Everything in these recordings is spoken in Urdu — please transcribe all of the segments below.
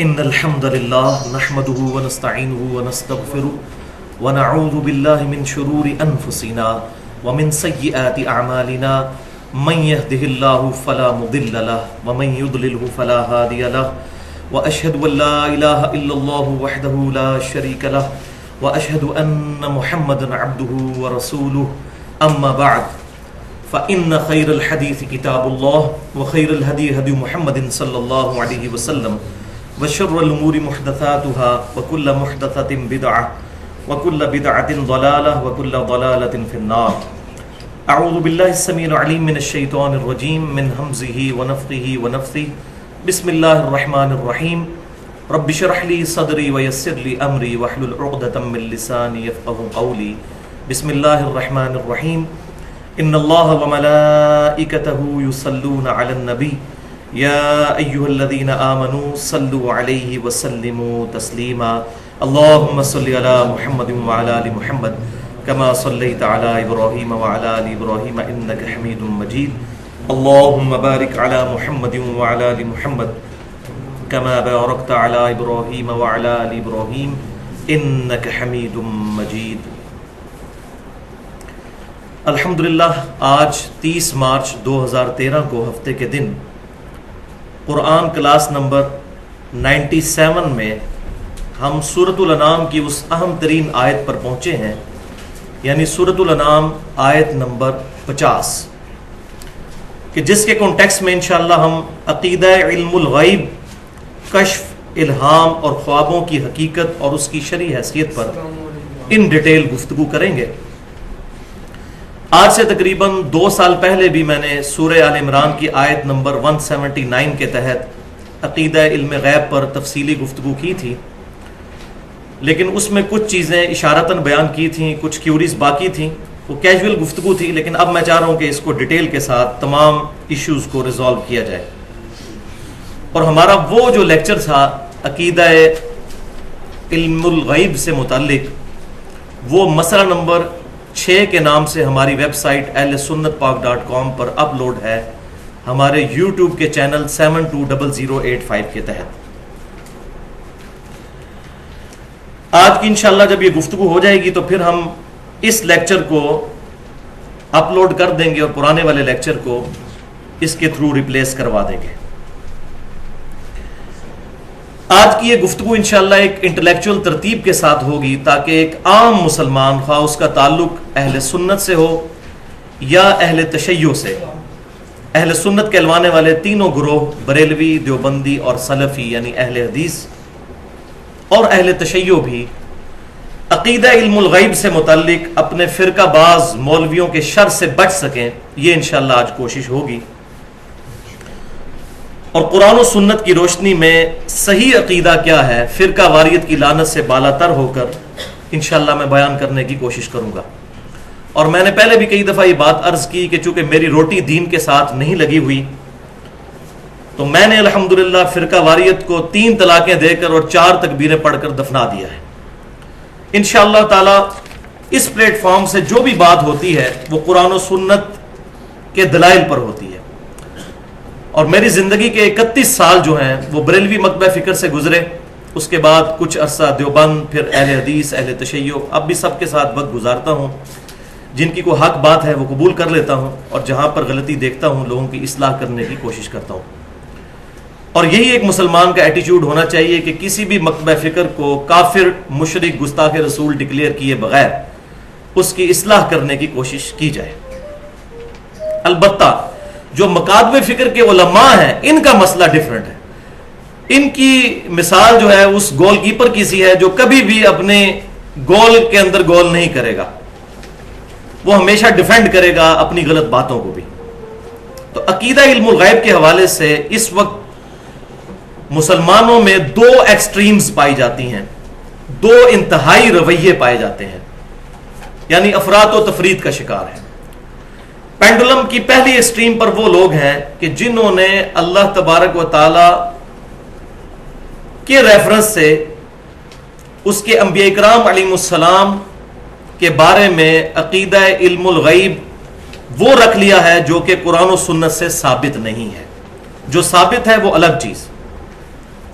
إن الحمد لله نحمده ونستعينه ونستغفره ونعوذ بالله من شرور أنفسنا ومن سيئات أعمالنا من يهده الله فلا مضل له ومن يضلله فلا هادي له وأشهد أن لا إله إلا الله وحده لا شريك له وأشهد أن محمدا عبده ورسوله أما بعد فإن خير الحديث كتاب الله وخير الهدي هدي محمد صلى الله عليه وسلم وشر الأمور محدثاتها وكل محدثة بدعة وكل بدعة ضلالة وكل ضلالة في النار. أعوذ بالله السميع العليم من الشيطان الرجيم من همزه ونفخه ونفثه. بسم الله الرحمن الرحيم. رب اشرح لي صدري ويسر لي أمري واحلل عقدة من لساني يفقهوا قولي. بسم الله الرحمن الرحيم. إن الله وملائكته يصلون على النبي يا أيها الذين آمنوا صلوا عليه وسلموا تسليما. اللهم صل على محمد وعلى آل محمد كما صليت على إبراهيم وعلى آل إبراهيم إنك حميد مجيد. اللهم بارك على محمد وعلى آل محمد كما باركت على إبراهيم وعلى آل إبراهيم إنك حميد مجيد. الحمدللہ آج 30 مارچ 2013 کو ہفتے کے دن قرآن کلاس نمبر 97 میں ہم سورۃ الانعام کی اس اہم ترین آیت پر پہنچے ہیں، یعنی سورۃ الانعام آیت نمبر 50، کہ جس کے کانٹیکس میں انشاءاللہ ہم عقیدہ علم الغیب، کشف، الہام اور خوابوں کی حقیقت اور اس کی شرعی حیثیت پر ان ڈیٹیل گفتگو کریں گے۔ آج سے تقریباً 2 سال پہلے بھی میں نے سورہ آل عمران کی آیت نمبر 179 کے تحت عقیدہ علم غیب پر تفصیلی گفتگو کی تھی، لیکن اس میں کچھ چیزیں اشارتاً بیان کی تھیں، کچھ کیوریز باقی تھیں، وہ کیجول گفتگو تھی، لیکن اب میں چاہ رہا ہوں کہ اس کو ڈیٹیل کے ساتھ تمام ایشوز کو ریزالو کیا جائے۔ اور ہمارا وہ جو لیکچر تھا عقیدہ علم الغیب سے متعلق، وہ مسئلہ نمبر 6 کے نام سے ہماری ویب سائٹ ahlsunnatpak.com پر اپلوڈ ہے، ہمارے یوٹیوب کے چینل 720085 کے تحت۔ آج کی انشاءاللہ جب یہ گفتگو ہو جائے گی تو پھر ہم اس لیکچر کو اپلوڈ کر دیں گے اور پرانے والے لیکچر کو اس کے تھرو ریپلیس کروا دیں گے۔ آج کی یہ گفتگو انشاءاللہ ایک انٹلیکچوئل ترتیب کے ساتھ ہوگی تاکہ ایک عام مسلمان، خواہ اس کا تعلق اہل سنت سے ہو یا اہل تشیع سے، اہل سنت کہلوانے والے تینوں گروہ بریلوی، دیوبندی اور سلفی یعنی اہل حدیث، اور اہل تشیع بھی عقیدہ علم الغیب سے متعلق اپنے فرقہ باز مولویوں کے شر سے بچ سکیں، یہ انشاءاللہ آج کوشش ہوگی۔ اور قرآن و سنت کی روشنی میں صحیح عقیدہ کیا ہے، فرقہ واریت کی لعنت سے بالا تر ہو کر انشاءاللہ میں بیان کرنے کی کوشش کروں گا۔ اور میں نے پہلے بھی کئی دفعہ یہ بات عرض کی کہ چونکہ میری روٹی دین کے ساتھ نہیں لگی ہوئی، تو میں نے الحمدللہ فرقہ واریت کو 3 طلاقیں دے کر اور 4 تکبیریں پڑھ کر دفنا دیا ہے۔ انشاءاللہ تعالی اس پلیٹ فارم سے جو بھی بات ہوتی ہے وہ قرآن و سنت کے دلائل پر ہوتی ہے۔ اور میری زندگی کے 31 سال جو ہیں وہ بریلوی مکتبہ فکر سے گزرے، اس کے بعد کچھ عرصہ دیوبند، پھر اہل حدیث، اہل تشیع، اب بھی سب کے ساتھ وقت گزارتا ہوں۔ جن کی کوئی حق بات ہے وہ قبول کر لیتا ہوں، اور جہاں پر غلطی دیکھتا ہوں لوگوں کی اصلاح کرنے کی کوشش کرتا ہوں۔ اور یہی ایک مسلمان کا ایٹیچیوڈ ہونا چاہیے کہ کسی بھی مکتبہ فکر کو کافر، مشرک، گستاخ رسول ڈکلیئر کیے بغیر اس کی اصلاح کرنے کی کوشش کی جائے۔ البتہ جو مکاتب فکر کے علماء ہیں ان کا مسئلہ ڈیفرنٹ ہے۔ ان کی مثال جو ہے اس گول کیپر کی سی ہے جو کبھی بھی اپنے گول کے اندر گول نہیں کرے گا، وہ ہمیشہ ڈیفینڈ کرے گا اپنی غلط باتوں کو بھی۔ تو عقیدہ علم الغیب کے حوالے سے اس وقت مسلمانوں میں 2 ایکسٹریمز پائی جاتی ہیں، 2 انتہائی رویے پائے جاتے ہیں، یعنی افراط و تفرید کا شکار ہے۔ پینڈولم کی پہلی ایکسٹریم پر وہ لوگ ہیں کہ جنہوں نے اللہ تبارک و تعالی کے ریفرنس سے اس کے انبیاء کرام علیہ السلام کے بارے میں عقیدہ علم الغیب وہ رکھ لیا ہے جو کہ قرآن و سنت سے ثابت نہیں ہے۔ جو ثابت ہے وہ الگ چیز،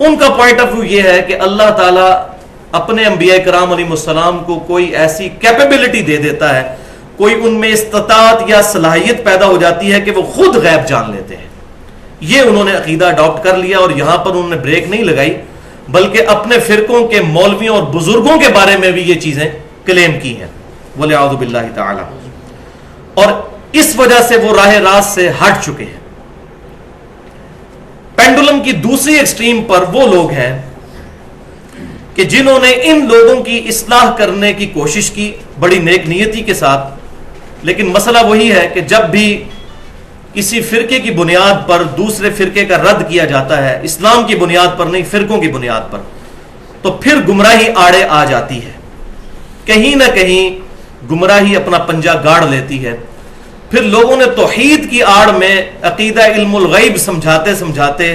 ان کا پوائنٹ آف ویو یہ ہے کہ اللہ تعالیٰ اپنے انبیاء کرام علیہ السلام کو کوئی ایسی کیپیبلٹی دے دیتا ہے، کوئی ان میں استطاعت یا صلاحیت پیدا ہو جاتی ہے کہ وہ خود غیب جان لیتے ہیں. یہ انہوں نے عقیدہ اڈاپٹ کر لیا، اور یہاں پر انہوں نے بریک نہیں لگائی بلکہ اپنے فرقوں کے مولویوں اور بزرگوں کے بارے میں بھی یہ چیزیں کلیم کی ہیں، وَلِعَوْذُ بِاللَّهِ تعالی. اور اس وجہ سے وہ راہ راست سے ہٹ چکے ہیں. پینڈولم کی دوسری ایکسٹریم پر وہ لوگ ہیں کہ جنہوں نے ان لوگوں کی اصلاح کرنے کی کوشش کی بڑی نیک نیتی کے ساتھ، لیکن مسئلہ وہی ہے کہ جب بھی کسی فرقے کی بنیاد پر دوسرے فرقے کا رد کیا جاتا ہے، اسلام کی بنیاد پر نہیں، فرقوں کی بنیاد پر، تو پھر گمراہی آڑے آ جاتی ہے. کہیں نہ کہیں گمراہی اپنا پنجہ گاڑ لیتی ہے. پھر لوگوں نے توحید کی آڑ میں عقیدہ علم الغیب سمجھاتے سمجھاتے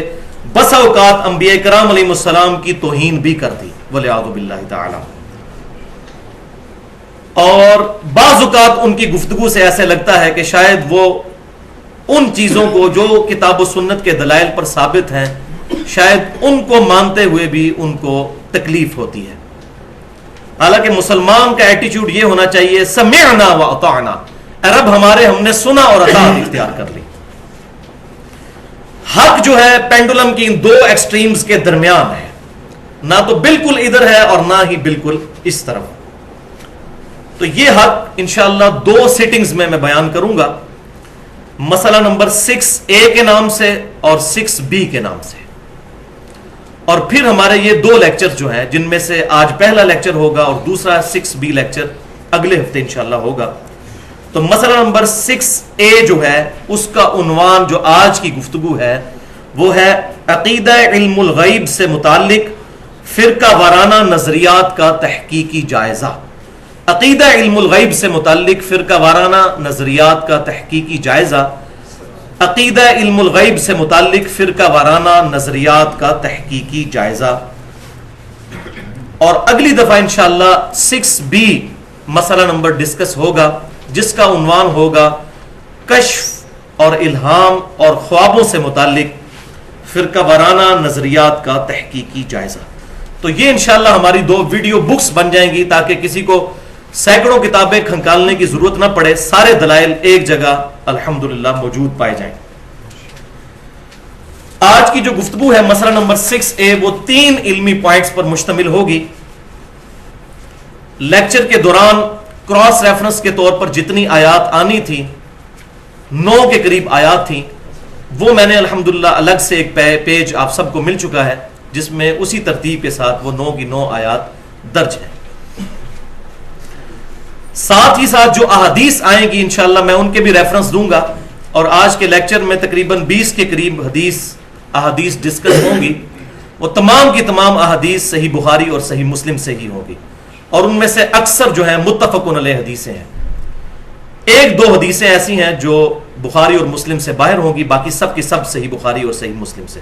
بسا اوقات انبیاء کرام علیہ السلام کی توہین بھی کر دی، وَلِعَوْذُ بِاللَّهِ تعالی. اور بعض اوقات ان کی گفتگو سے ایسے لگتا ہے کہ شاید وہ ان چیزوں کو جو کتاب و سنت کے دلائل پر ثابت ہیں، شاید ان کو مانتے ہوئے بھی ان کو تکلیف ہوتی ہے. حالانکہ مسلمان کا ایٹیچیوڈ یہ ہونا چاہیے سمعنا واطعنا، اے رب ہمارے، ہم نے سنا اور اطاعت اختیار کر لی. حق جو ہے پینڈولم کی ان دو ایکسٹریمز کے درمیان ہے، نہ تو بالکل ادھر ہے اور نہ ہی بالکل اس طرف. تو یہ حق انشاءاللہ 2 سیٹنگز میں بیان کروں گا، مسئلہ نمبر 6A کے نام سے اور 6B کے نام سے. اور پھر ہمارے یہ 2 لیکچر جو ہیں، جن میں سے آج پہلا لیکچر ہوگا اور دوسرا 6B لیکچر اگلے ہفتے انشاءاللہ ہوگا. تو مسئلہ نمبر 6A جو ہے اس کا عنوان جو آج کی گفتگو ہے وہ ہے عقیدہ علم الغیب سے متعلق فرقہ وارانہ نظریات کا تحقیقی جائزہ. عقیدہ علم الغیب سے متعلق فرقہ وارانہ نظریات کا تحقیقی جائزہ. عقیدہ علم الغیب سے متعلق فرقہ وارانہ نظریات کا تحقیقی جائزہ. اور اگلی دفعہ انشاءاللہ 6B مسئلہ نمبر ڈسکس ہوگا جس کا عنوان ہوگا کشف اور الہام اور خوابوں سے متعلق فرقہ وارانہ نظریات کا تحقیقی جائزہ. تو یہ انشاءاللہ ہماری 2 ویڈیو بکس بن جائیں گی تاکہ کسی کو سینکڑوں کتابیں کھنگالنے کی ضرورت نہ پڑے، سارے دلائل ایک جگہ الحمدللہ موجود پائے جائیں. آج کی جو گفتگو ہے مسئلہ نمبر 6A وہ 3 علمی پوائنٹس پر مشتمل ہوگی. لیکچر کے دوران کراس ریفرنس کے طور پر جتنی آیات آنی تھی 9 کے قریب آیات تھیں، وہ میں نے الحمدللہ الگ سے ایک پیج آپ سب کو مل چکا ہے جس میں اسی ترتیب کے ساتھ وہ 9 کی 9 آیات درج ہیں. ساتھ ہی ساتھ جو احادیث آئیں گی انشاءاللہ میں ان کے بھی ریفرنس دوں گا. اور آج کے لیکچر میں تقریباً 20 کے قریب احادیث ڈسکس ہوں گی. وہ تمام کی تمام احادیث صحیح بخاری اور صحیح مسلم سے ہی ہوگی، اور ان میں سے اکثر جو ہیں متفقن علیہ حدیثیں ہیں. 1-2 حدیثیں ایسی ہیں جو بخاری اور مسلم سے باہر ہوں گی، باقی سب کی سب صحیح بخاری اور صحیح مسلم سے.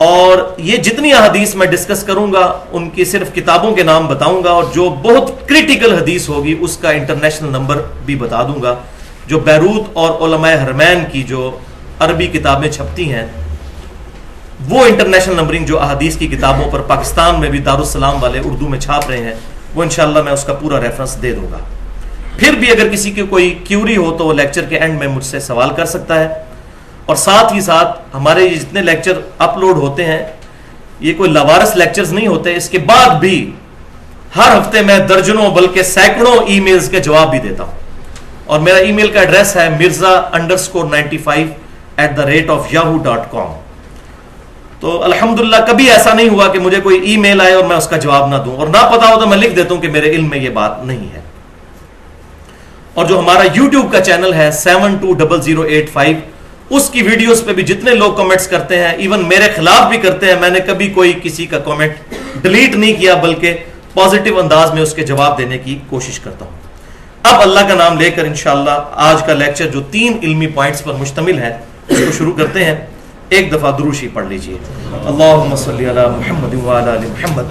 اور یہ جتنی احادیث میں ڈسکس کروں گا ان کی صرف کتابوں کے نام بتاؤں گا، اور جو بہت کریٹیکل حدیث ہوگی اس کا انٹرنیشنل نمبر بھی بتا دوں گا. جو بیروت اور علماء حرمین کی جو عربی کتابیں چھپتی ہیں وہ انٹرنیشنل نمبرنگ جو احادیث کی کتابوں پر پاکستان میں بھی دارالسلام والے اردو میں چھاپ رہے ہیں وہ انشاءاللہ میں اس کا پورا ریفرنس دے دوں گا. پھر بھی اگر کسی کی کوئی کیوری ہو تو وہ لیکچر کے اینڈ میں مجھ سے سوال کر سکتا ہے. اور ساتھ ہی ساتھ ہمارے یہ جتنے لیکچر اپلوڈ ہوتے ہیں یہ کوئی لاوارث لیکچرز نہیں ہوتے، اس کے بعد بھی ہر ہفتے میں درجنوں بلکہ سینکڑوں ای میلز کے جواب بھی دیتا ہوں. اور میرا ای میل کا ایڈریس ہے mirza_95@yahoo.com. تو الحمدللہ کبھی ایسا نہیں ہوا کہ مجھے کوئی ای میل آئے اور میں اس کا جواب نہ دوں، اور نہ پتا ہو تو میں لکھ دیتا ہوں کہ میرے علم میں یہ بات نہیں ہے. اور جو ہمارا یوٹیوب کا چینل ہے 720085 اس کی ویڈیوز پہ بھی جتنے لوگ کمنٹس کرتے ہیں، ایون میرے خلاف بھی کرتے ہیں، میں نے کبھی کوئی کسی کا کمنٹ ڈیلیٹ نہیں کیا بلکہ پازیٹیو انداز میں اس کے جواب دینے کی کوشش کرتا ہوں. اب اللہ کا نام لے کر انشاءاللہ آج کا لیکچر جو 3 علمی پوائنٹس پر مشتمل ہے اس کو شروع کرتے ہیں. ایک دفعہ دروشی پڑھ لیجئے. اللہم صلی علی محمد وعلی آل محمد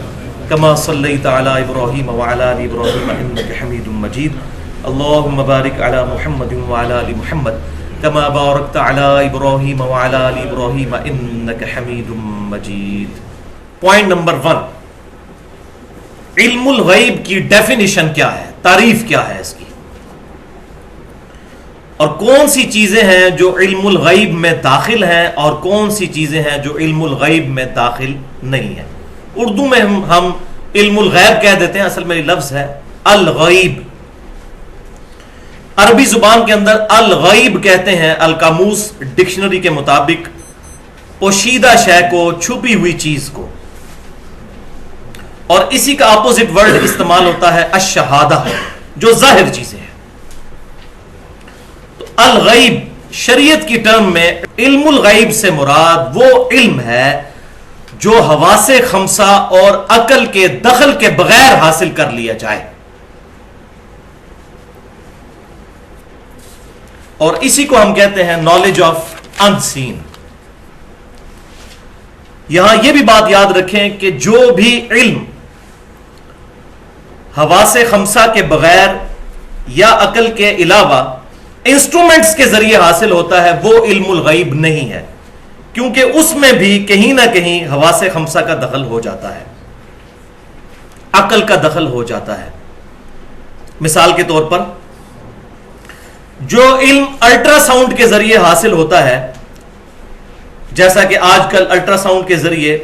کما صلیت علی ابراہیم وعلی آل ابراہیم انک حمید مجید. اللہم بارک علی محمد وعلی آل محمد كما باركت على إبراهيم وعلى آل إبراهيم إنك حميد مجيد. پوائنٹ نمبر 1، علم الغیب کی ڈیفینیشن کیا ہے، تعریف کیا ہے اس کی، اور کون سی چیزیں ہیں جو علم الغیب میں داخل ہیں اور کون سی چیزیں ہیں جو علم الغیب میں داخل نہیں ہیں. اردو میں ہم علم الغیب کہہ دیتے ہیں، اصل میں یہ لفظ ہے الغیب. عربی زبان کے اندر الغیب کہتے ہیں القاموس ڈکشنری کے مطابق پوشیدہ شے کو، چھپی ہوئی چیز کو، اور اسی کا اپوزٹ ورڈ استعمال ہوتا ہے الشہادہ، جو ظاہر چیزیں ہیں. تو الغیب شریعت کی ٹرم میں علم الغیب سے مراد وہ علم ہے جو حواس خمسہ اور عقل کے دخل کے بغیر حاصل کر لیا جائے، اور اسی کو ہم کہتے ہیں نالج آف انسین. یہاں یہ بھی بات یاد رکھیں کہ جو بھی علم حواس خمسہ کے بغیر یا عقل کے علاوہ انسٹرومنٹس کے ذریعے حاصل ہوتا ہے وہ علم الغیب نہیں ہے، کیونکہ اس میں بھی کہیں نہ کہیں حواس خمسہ کا دخل ہو جاتا ہے، عقل کا دخل ہو جاتا ہے. مثال کے طور پر جو علم الٹرا ساؤنڈ کے ذریعے حاصل ہوتا ہے، جیسا کہ آج کل الٹرا ساؤنڈ کے ذریعے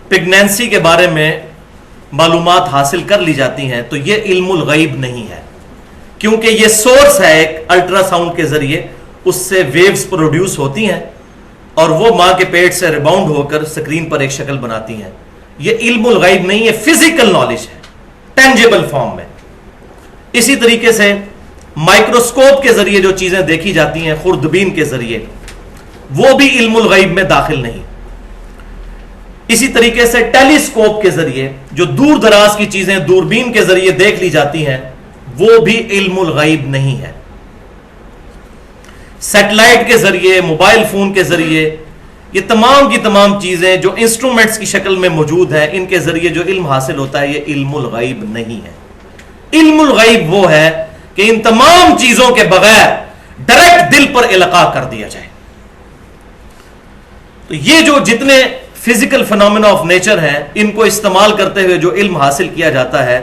پریگنینسی کے بارے میں معلومات حاصل کر لی جاتی ہیں، تو یہ علم الغیب نہیں ہے، کیونکہ یہ سورس ہے ایک الٹرا ساؤنڈ کے ذریعے، اس سے ویوز پروڈیوس ہوتی ہیں اور وہ ماں کے پیٹ سے ریباؤنڈ ہو کر سکرین پر ایک شکل بناتی ہیں. یہ علم الغیب نہیں ہے، فزیکل نالج ہے، ٹینجیبل فارم میں. اسی طریقے سے مائکروسکوپ کے ذریعے جو چیزیں دیکھی جاتی ہیں خوردبین کے ذریعے، وہ بھی علم الغیب میں داخل نہیں. اسی طریقے سے ٹیلیسکوپ کے ذریعے جو دور دراز کی چیزیں دوربین کے ذریعے دیکھ لی جاتی ہیں، وہ بھی علم الغیب نہیں ہے. سیٹلائٹ کے ذریعے، موبائل فون کے ذریعے، یہ تمام کی تمام چیزیں جو انسٹرومنٹس کی شکل میں موجود ہیں، ان کے ذریعے جو علم حاصل ہوتا ہے یہ علم الغیب نہیں ہے. علم الغیب وہ ہے کہ ان تمام چیزوں کے بغیر ڈائریکٹ دل پر القاء کر دیا جائے. تو یہ جو جتنے فزیکل فنامنا آف نیچر ہیں، ان کو استعمال کرتے ہوئے جو علم حاصل کیا جاتا ہے،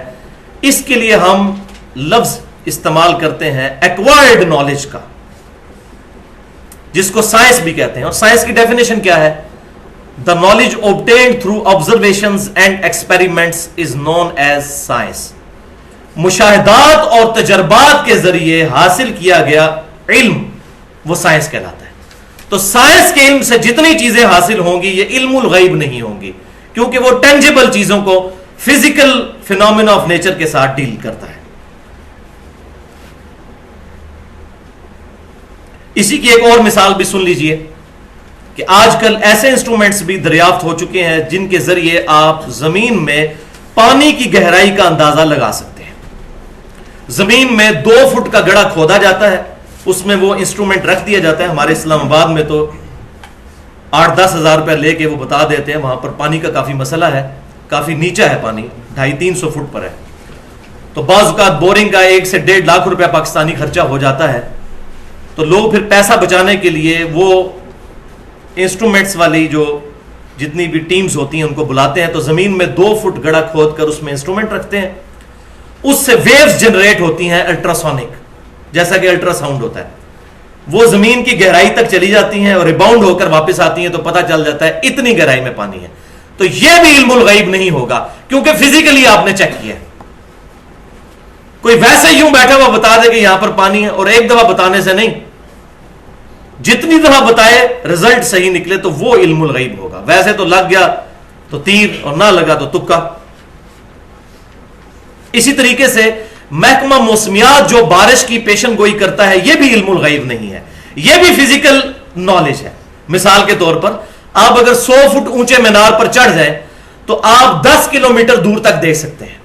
اس کے لیے ہم لفظ استعمال کرتے ہیں ایکوائرڈ نالج کا، جس کو سائنس بھی کہتے ہیں. اور سائنس کی ڈیفینیشن کیا ہے؟ The knowledge obtained through observations and experiments is known as science. مشاہدات اور تجربات کے ذریعے حاصل کیا گیا علم وہ سائنس کہلاتا ہے. تو سائنس کے علم سے جتنی چیزیں حاصل ہوں گی یہ علم الغیب نہیں ہوں گی، کیونکہ وہ ٹینجیبل چیزوں کو فزیکل فینومینا آف نیچر کے ساتھ ڈیل کرتا ہے. اسی کی ایک اور مثال بھی سن لیجئے کہ آج کل ایسے انسٹرومنٹس بھی دریافت ہو چکے ہیں جن کے ذریعے آپ زمین میں پانی کی گہرائی کا اندازہ لگا سکتے ہیں. زمین میں 2 فٹ کا گڑھا کھودا جاتا ہے، اس میں وہ انسٹرومنٹ رکھ دیا جاتا ہے. ہمارے اسلام آباد میں تو 8-10 ہزار روپے لے کے وہ بتا دیتے ہیں. وہاں پر پانی کا کافی مسئلہ ہے، کافی نیچا ہے پانی، 250-300 فٹ پر ہے. تو بعض اوقات بورنگ کا 1 سے 1.5 لاکھ روپے پاکستانی خرچہ ہو جاتا ہے. تو لوگ پھر پیسہ بچانے کے لیے وہ انسٹرومنٹس والی جو جتنی بھی ٹیمز ہوتی ہیں ان کو بلاتے ہیں، تو زمین میں 2 فٹ گڑھا کھود کر اس میں انسٹرومنٹ رکھتے ہیں. اس سے ویوز جنریٹ ہوتی ہیں الٹراسونک، جیسا کہ الٹرا ساؤنڈ ہوتا ہے. وہ زمین کی گہرائی تک چلی جاتی ہیں اور ریباؤنڈ ہو کر واپس آتی ہیں، تو پتہ چل جاتا ہے اتنی گہرائی میں پانی ہے. تو یہ بھی علم الغیب نہیں ہوگا، کیونکہ فزیکلی آپ نے چیک کیا. کوئی ویسے یوں بیٹھا ہوا بتا دے کہ یہاں پر پانی ہے، اور ایک دفعہ بتانے سے نہیں، جتنی دفعہ بتائے رزلٹ صحیح نکلے تو وہ علم الغیب ہوگا. ویسے تو لگ گیا تو تیر اور نہ لگا تو تکا. اسی طریقے سے محکمہ موسمیات جو بارش کی پیشن گوئی کرتا ہے، یہ بھی علم الغیب نہیں ہے، یہ بھی فزیکل نالج ہے. مثال کے طور پر آپ اگر 100 فٹ اونچے مینار پر چڑھ جائیں تو آپ 10 کلومیٹر دور تک دیکھ سکتے ہیں،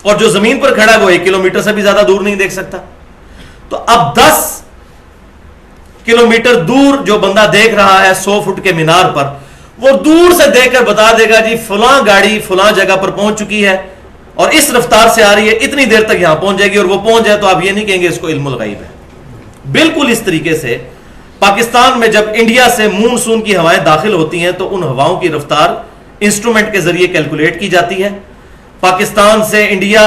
اور جو زمین پر کھڑا ہے وہ 1 کلومیٹر سے بھی زیادہ دور نہیں دیکھ سکتا. تو اب 10 کلومیٹر دور جو بندہ دیکھ رہا ہے 100 فٹ کے مینار پر، وہ دور سے دیکھ کر بتا دے گا جی فلاں گاڑی فلاں جگہ پر پہنچ چکی ہے اور اس رفتار سے آ رہی ہے، اتنی دیر تک یہاں پہنچ جائے گی. اور وہ پہنچ جائے تو آپ یہ نہیں کہیں گے اس کو علم الغیب ہے. بالکل اس طریقے سے پاکستان میں جب انڈیا سے مونسون کی ہوائیں داخل ہوتی ہیں تو ان ہواؤں کی رفتار انسٹرومنٹ کے ذریعے کیلکولیٹ کی جاتی ہے. پاکستان سے انڈیا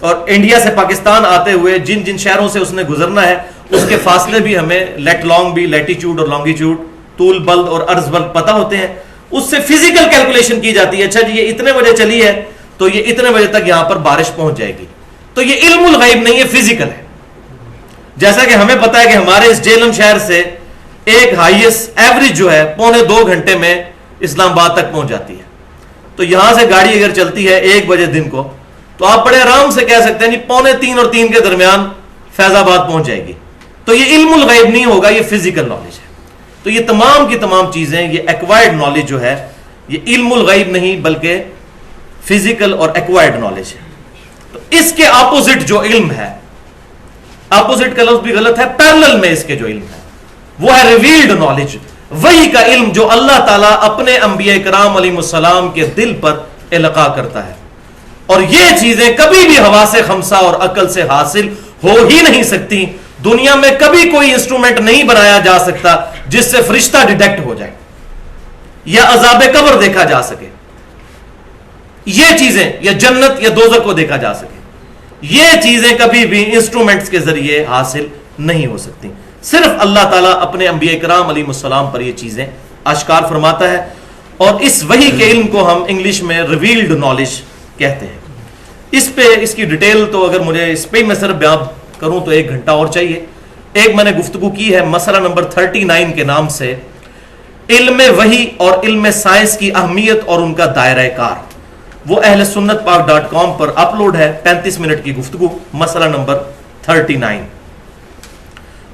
اور انڈیا سے پاکستان آتے ہوئے جن جن شہروں سے اس نے گزرنا ہے اس کے فاصلے بھی ہمیں لیٹ لانگ بھی لیٹیچیوڈ اور لانگیچیوڈ طول بلد اور عرض بلد پتہ ہوتے ہیں. اس سے فزیکل کیلکولیشن کی جاتی ہے. اچھا جی یہ اتنے بجے چلی ہے تو یہ اتنے بجے تک یہاں پر بارش پہنچ جائے گی. تو یہ علم الغیب نہیں ہے, فزیکل ہے. جیسا کہ ہمیں پتا ہے کہ ہمارے اس جیلم شہر سے ایک ہائیسٹ ایوریج جو ہے 1.25 گھنٹے میں اسلام آباد تک پہنچ جاتی ہے. تو یہاں سے گاڑی اگر چلتی ہے 1 بجے دن کو تو آپ بڑے آرام سے کہہ سکتے ہیں جی 2:45 اور 3 کے درمیان فیض آباد پہنچ جائے گی. تو یہ علم الغیب نہیں ہوگا, یہ فزیکل نالج ہے. تو یہ تمام کی تمام چیزیں, یہ ایکوائرڈ نالج جو ہے یہ علم الغیب نہیں بلکہ فزیکل اور ایکوائرڈ نالج ہے. تو اس کے اپوزٹ جو علم ہے, اپوزٹ کا لفظ بھی غلط ہے, پیرلل میں اس کے جو علم ہے وہ ہے ریویلڈ نالج, وہی کا علم جو اللہ تعالیٰ اپنے انبیاء کرام علیہ السلام کے دل پر القاء کرتا ہے. اور یہ چیزیں کبھی بھی حواس خمسہ اور عقل سے حاصل ہو ہی نہیں سکتی. دنیا میں کبھی کوئی انسٹرومنٹ نہیں بنایا جا سکتا جس سے فرشتہ ڈیٹیکٹ ہو جائے یا عذاب قبر دیکھا جا سکے, یہ چیزیں یا جنت یا دوزخ کو دیکھا جا سکے. یہ چیزیں کبھی بھی انسٹرومنٹس کے ذریعے حاصل نہیں ہو سکتی. صرف اللہ تعالیٰ اپنے انبیاء کرام علیہ السلام پر یہ چیزیں اشکار فرماتا ہے. اور اس وحی کے علم کو ہم انگلش میں ریویلڈ نالج کہتے ہیں. اس پہ اس کی ڈیٹیل تو اگر مجھے اس پہ میں صرف بیان کروں تو 1 گھنٹہ اور چاہیے. ایک میں نے گفتگو کی ہے مسئلہ نمبر 39 کے نام سے, علم وحی اور علم سائنس کی اہمیت اور ان کا دائرہ کار. وہ اہل سنت پاک.com پر اپلوڈ ہے, 35 منٹ کی گفتگو, مسئلہ نمبر 39.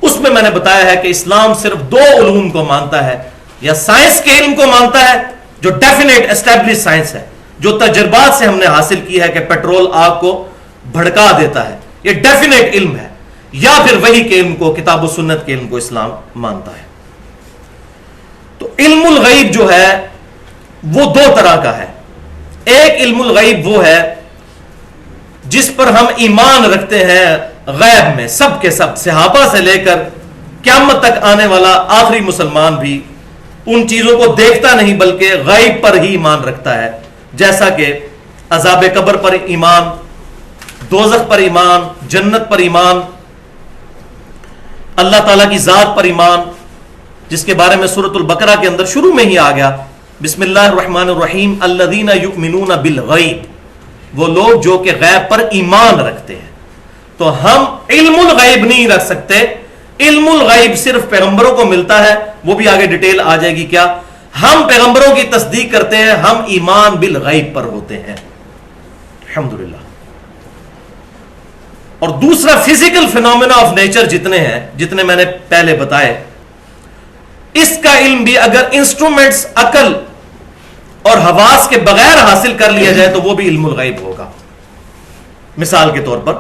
اس میں میں نے بتایا ہے کہ اسلام صرف 2 علوم کو مانتا ہے, یا سائنس کے علم کو مانتا ہے جو ڈیفینیٹ اسٹیبلش سائنس ہے, جو تجربات سے ہم نے حاصل کی ہے کہ پیٹرول آگ کو بھڑکا دیتا ہے, یہ ڈیفینیٹ علم ہے, یا پھر وحی کے علم کو, کتاب و سنت کے علم کو اسلام مانتا ہے. تو علم الغیب جو ہے وہ 2 طرح کا ہے. ایک علم الغیب وہ ہے جس پر ہم ایمان رکھتے ہیں غیب میں, سب کے سب صحابہ سے لے کر قیامت تک آنے والا آخری مسلمان بھی ان چیزوں کو دیکھتا نہیں بلکہ غیب پر ہی ایمان رکھتا ہے. جیسا کہ عذاب قبر پر ایمان, دوزخ پر ایمان, جنت پر ایمان, اللہ تعالیٰ کی ذات پر ایمان, جس کے بارے میں سورۃ البقرہ کے اندر شروع میں ہی آ گیا, بسم اللہ الرحمن الرحیم, الذین یؤمنون بالغیب, وہ لوگ جو کہ غیب پر ایمان رکھتے ہیں. تو ہم علم الغیب نہیں رکھ سکتے. علم الغیب صرف پیغمبروں کو ملتا ہے, وہ بھی آگے ڈیٹیل آ جائے گی کیا. ہم پیغمبروں کی تصدیق کرتے ہیں, ہم ایمان بالغیب پر ہوتے ہیں, الحمدللہ. اور دوسرا فزیکل فینومینا آف نیچر جتنے ہیں, جتنے میں نے پہلے بتائے, اس کا علم بھی اگر انسٹرومنٹس عقل اور حواس کے بغیر حاصل کر لیا جائے تو وہ بھی علم الغیب ہوگا. مثال کے طور پر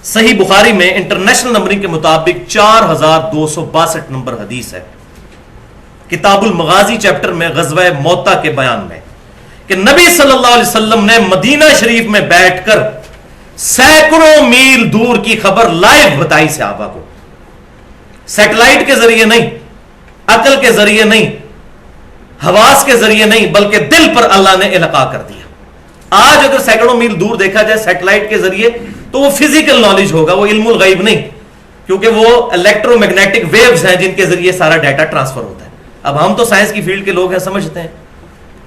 صحیح بخاری میں انٹرنیشنل نمبرنگ کے مطابق 4262 نمبر حدیث ہے, کتاب المغازی چیپٹر میں غزوہ موتا کے بیان میں, کہ نبی صلی اللہ علیہ وسلم نے مدینہ شریف میں بیٹھ کر سینکڑوں میل دور کی خبر لائیو بتائی صحابہ کو. سیٹلائٹ کے ذریعے نہیں, عقل کے ذریعے نہیں, حواس کے ذریعے نہیں, بلکہ دل پر اللہ نے القاء کر دیا. آج اگر سینکڑوں میل دور دیکھا جائے سیٹلائٹ کے ذریعے تو وہ فزیکل نالج ہوگا, وہ علم الغیب نہیں, کیونکہ وہ الیکٹرو میگنیٹک ویوز ہیں جن کے ذریعے سارا ڈیٹا ٹرانسفر ہوتا ہے. اب ہم تو سائنس کی فیلڈ کے لوگ ہیں, سمجھتے ہیں,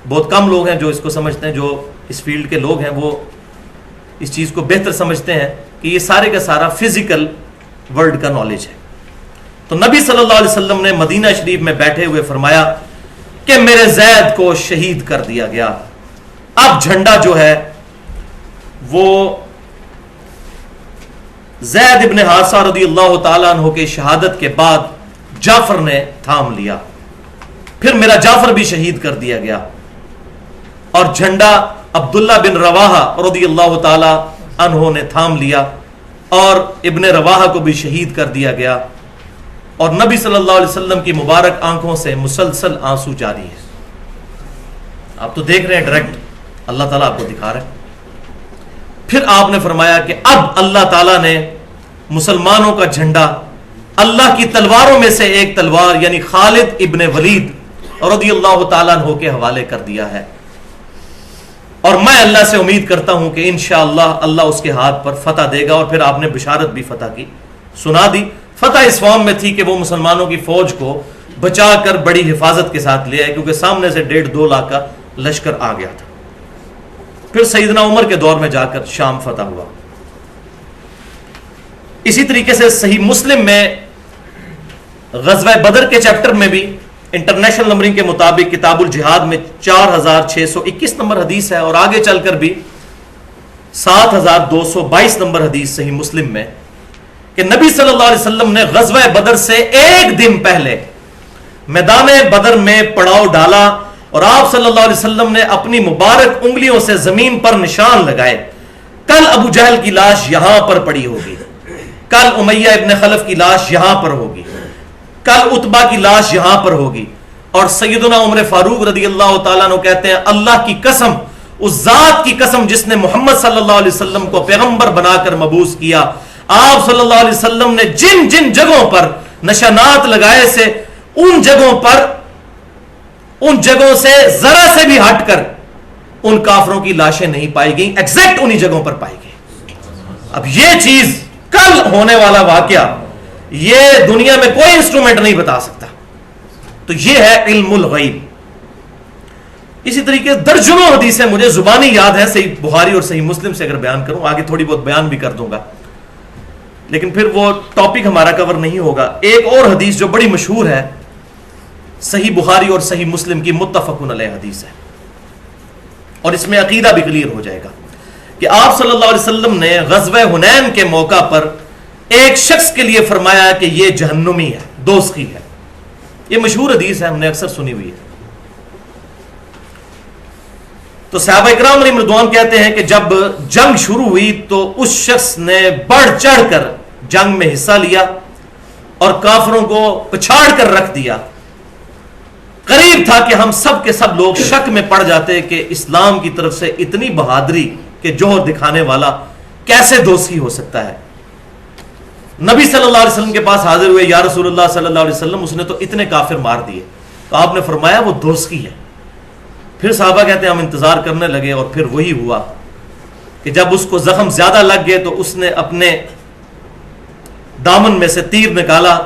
بہت کم لوگ ہیں جو اس کو سمجھتے ہیں. جو اس فیلڈ کے لوگ ہیں وہ اس چیز کو بہتر سمجھتے ہیں کہ یہ سارے کا سارا فزیکل ورلڈ کا نالج ہے. تو نبی صلی اللہ علیہ وسلم نے مدینہ شریف میں بیٹھے ہوئے فرمایا کہ میرے زید کو شہید کر دیا گیا. اب جھنڈا جو ہے وہ زید ابن حارثہ رضی اللہ تعالیٰ عنہ کے شہادت کے بعد جعفر نے تھام لیا, پھر میرا جعفر بھی شہید کر دیا گیا, اور جھنڈا عبداللہ بن رواحہ رضی اللہ تعالیٰ عنہ نے تھام لیا, اور ابن رواحہ کو بھی شہید کر دیا گیا. اور نبی صلی اللہ علیہ وسلم کی مبارک آنکھوں سے مسلسل آنسو جاری ہے. آپ تو دیکھ رہے ہیں ڈائریکٹ, اللہ تعالیٰ آپ کو دکھا رہا ہے. پھر آپ نے فرمایا کہ اب اللہ تعالیٰ نے مسلمانوں کا جھنڈا اللہ کی تلواروں میں سے ایک تلوار یعنی خالد ابن ولید رضی اللہ تعالیٰ عنہ کے حوالے کر دیا ہے، اور میں اللہ سے امید کرتا ہوں کہ انشاءاللہ اللہ اس کے ہاتھ پر فتح دے گا۔ اور پھر آپ نے بشارت بھی فتح کی سنا دی۔ فتح اس فارم میں تھی کہ وہ مسلمانوں کی فوج کو بچا کر بڑی حفاظت کے ساتھ لے آئے، کیونکہ سامنے سے 1.5-2 لاکھ کا لشکر آ گیا تھا۔ پھر سیدنا عمر کے دور میں جا کر شام فتح ہوا۔ اسی طریقے سے صحیح مسلم میں غزوہ بدر کے چیپٹر میں بھی انٹرنیشنل نمبرنگ کے مطابق کتاب الجہاد میں 4621 نمبر حدیث ہے، اور آگے چل کر بھی 7222 نمبر حدیث صحیح مسلم میں کہ نبی صلی اللہ علیہ وسلم نے غزوہ بدر سے ایک دن پہلے میدان بدر میں پڑاؤ ڈالا، اور آپ صلی اللہ علیہ وسلم نے اپنی مبارک انگلیوں سے زمین پر نشان لگائے، کل ابو جہل کی لاش یہاں پر پڑی ہوگی، کل امیہ ابن خلف کی لاش یہاں پر ہوگی، کل عتبہ کی لاش یہاں پر ہوگی۔ اور سیدنا عمر فاروق رضی اللہ تعالیٰ عنہ کہتے ہیں اللہ کی قسم، اس ذات کی قسم جس نے محمد صلی اللہ علیہ وسلم کو پیغمبر بنا کر مبعوث کیا، آپ صلی اللہ علیہ وسلم نے جن جن جگہوں پر نشانات لگائے سے ان جگہوں سے ذرا سے بھی ہٹ کر ان کافروں کی لاشیں نہیں پائی گئیں، ایگزیکٹ انہی جگہوں پر پائی گئی۔ اب یہ چیز کل ہونے والا واقعہ یہ دنیا میں کوئی انسٹرومنٹ نہیں بتا سکتا، تو یہ ہے علم الغیب۔ اسی طریقے درجنوں حدیثیں مجھے زبانی یاد ہے صحیح بخاری اور صحیح مسلم سے، اگر بیان کروں آگے تھوڑی بہت بیان بھی کر دوں گا، لیکن پھر وہ ٹاپک ہمارا کور نہیں ہوگا۔ ایک اور حدیث جو بڑی مشہور ہے صحیح بخاری اور صحیح مسلم کی متفقن علیہ حدیث ہے، اور اس میں عقیدہ بھی کلیئر ہو جائے گا کہ آپ صلی اللہ علیہ وسلم نے غزوہ حنین کے موقع پر ایک شخص کے لیے فرمایا کہ یہ جہنمی ہے، دوزخی ہے۔ یہ مشہور حدیث ہے، ہم نے اکثر سنی ہوئی ہے۔ تو صحابہ اکرام علیہم رضوان کہتے ہیں کہ جب جنگ شروع ہوئی تو اس شخص نے بڑھ چڑھ کر جنگ میں حصہ لیا اور کافروں کو پچھاڑ کر رکھ دیا۔ قریب تھا کہ ہم سب کے سب لوگ شک میں پڑ جاتے کہ اسلام کی طرف سے اتنی بہادری کے جوہر دکھانے والا کیسے دوزخی ہو سکتا ہے۔ نبی صلی اللہ علیہ وسلم کے پاس حاضر ہوئے، یا رسول اللہ صلی اللہ علیہ وسلم اس نے تو اتنے کافر مار دیے، تو آپ نے فرمایا وہ دوزخی ہے۔ پھر صحابہ کہتے ہیں ہم انتظار کرنے لگے، اور پھر وہی ہوا کہ جب اس کو زخم زیادہ لگ گئے تو اس نے اپنے دامن میں سے تیر نکالا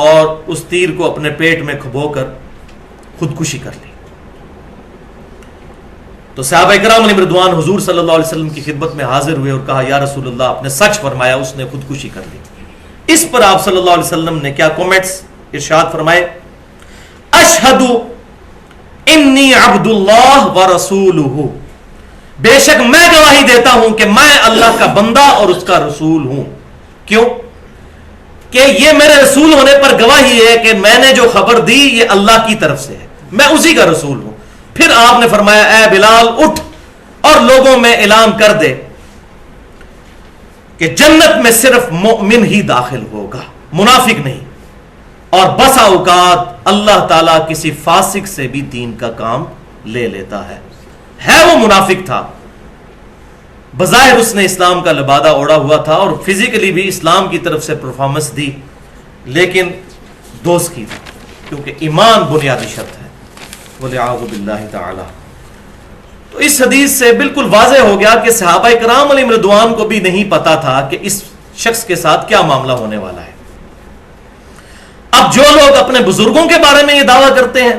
اور اس تیر کو اپنے پیٹ میں کھبو کر خودکشی کر لی۔ تو صحابہ کرام علیہ رضوان حضور صلی اللہ علیہ وسلم کی خدمت میں حاضر ہوئے اور کہا یا رسول اللہ، آپ نے سچ فرمایا، اس نے خودکشی کر لی۔ اس پر آپ صلی اللہ علیہ وسلم نے کیا کومنٹس ارشاد فرمائے؟ اشہد انی عبد اللہ ورسولہ، بے شک میں گواہی دیتا ہوں کہ میں اللہ کا بندہ اور اس کا رسول ہوں۔ کیوں؟ کہ یہ میرے رسول ہونے پر گواہی ہے کہ میں نے جو خبر دی یہ اللہ کی طرف سے ہے، میں اسی کا رسول ہوں۔ پھر آپ نے فرمایا اے بلال اٹھ اور لوگوں میں اعلان کر دے کہ جنت میں صرف مومن ہی داخل ہوگا، منافق نہیں، اور بسا اوقات اللہ تعالیٰ کسی فاسق سے بھی دین کا کام لے لیتا ہے وہ منافق تھا، بظاہر اس نے اسلام کا لبادہ اوڑا ہوا تھا اور فزیکلی بھی اسلام کی طرف سے پرفارمنس دی، لیکن دوست کی تھی، کیونکہ ایمان بنیادی شرط ہے۔ وَلِعَاذُ بِاللَّهِ تعالی۔ تو اس حدیث سے بالکل واضح ہو گیا کہ صحابہ کرام علیہم رضوان کو بھی نہیں پتا تھا کہ اس شخص کے ساتھ کیا معاملہ ہونے والا ہے۔ اب جو لوگ اپنے بزرگوں کے بارے میں یہ دعویٰ کرتے ہیں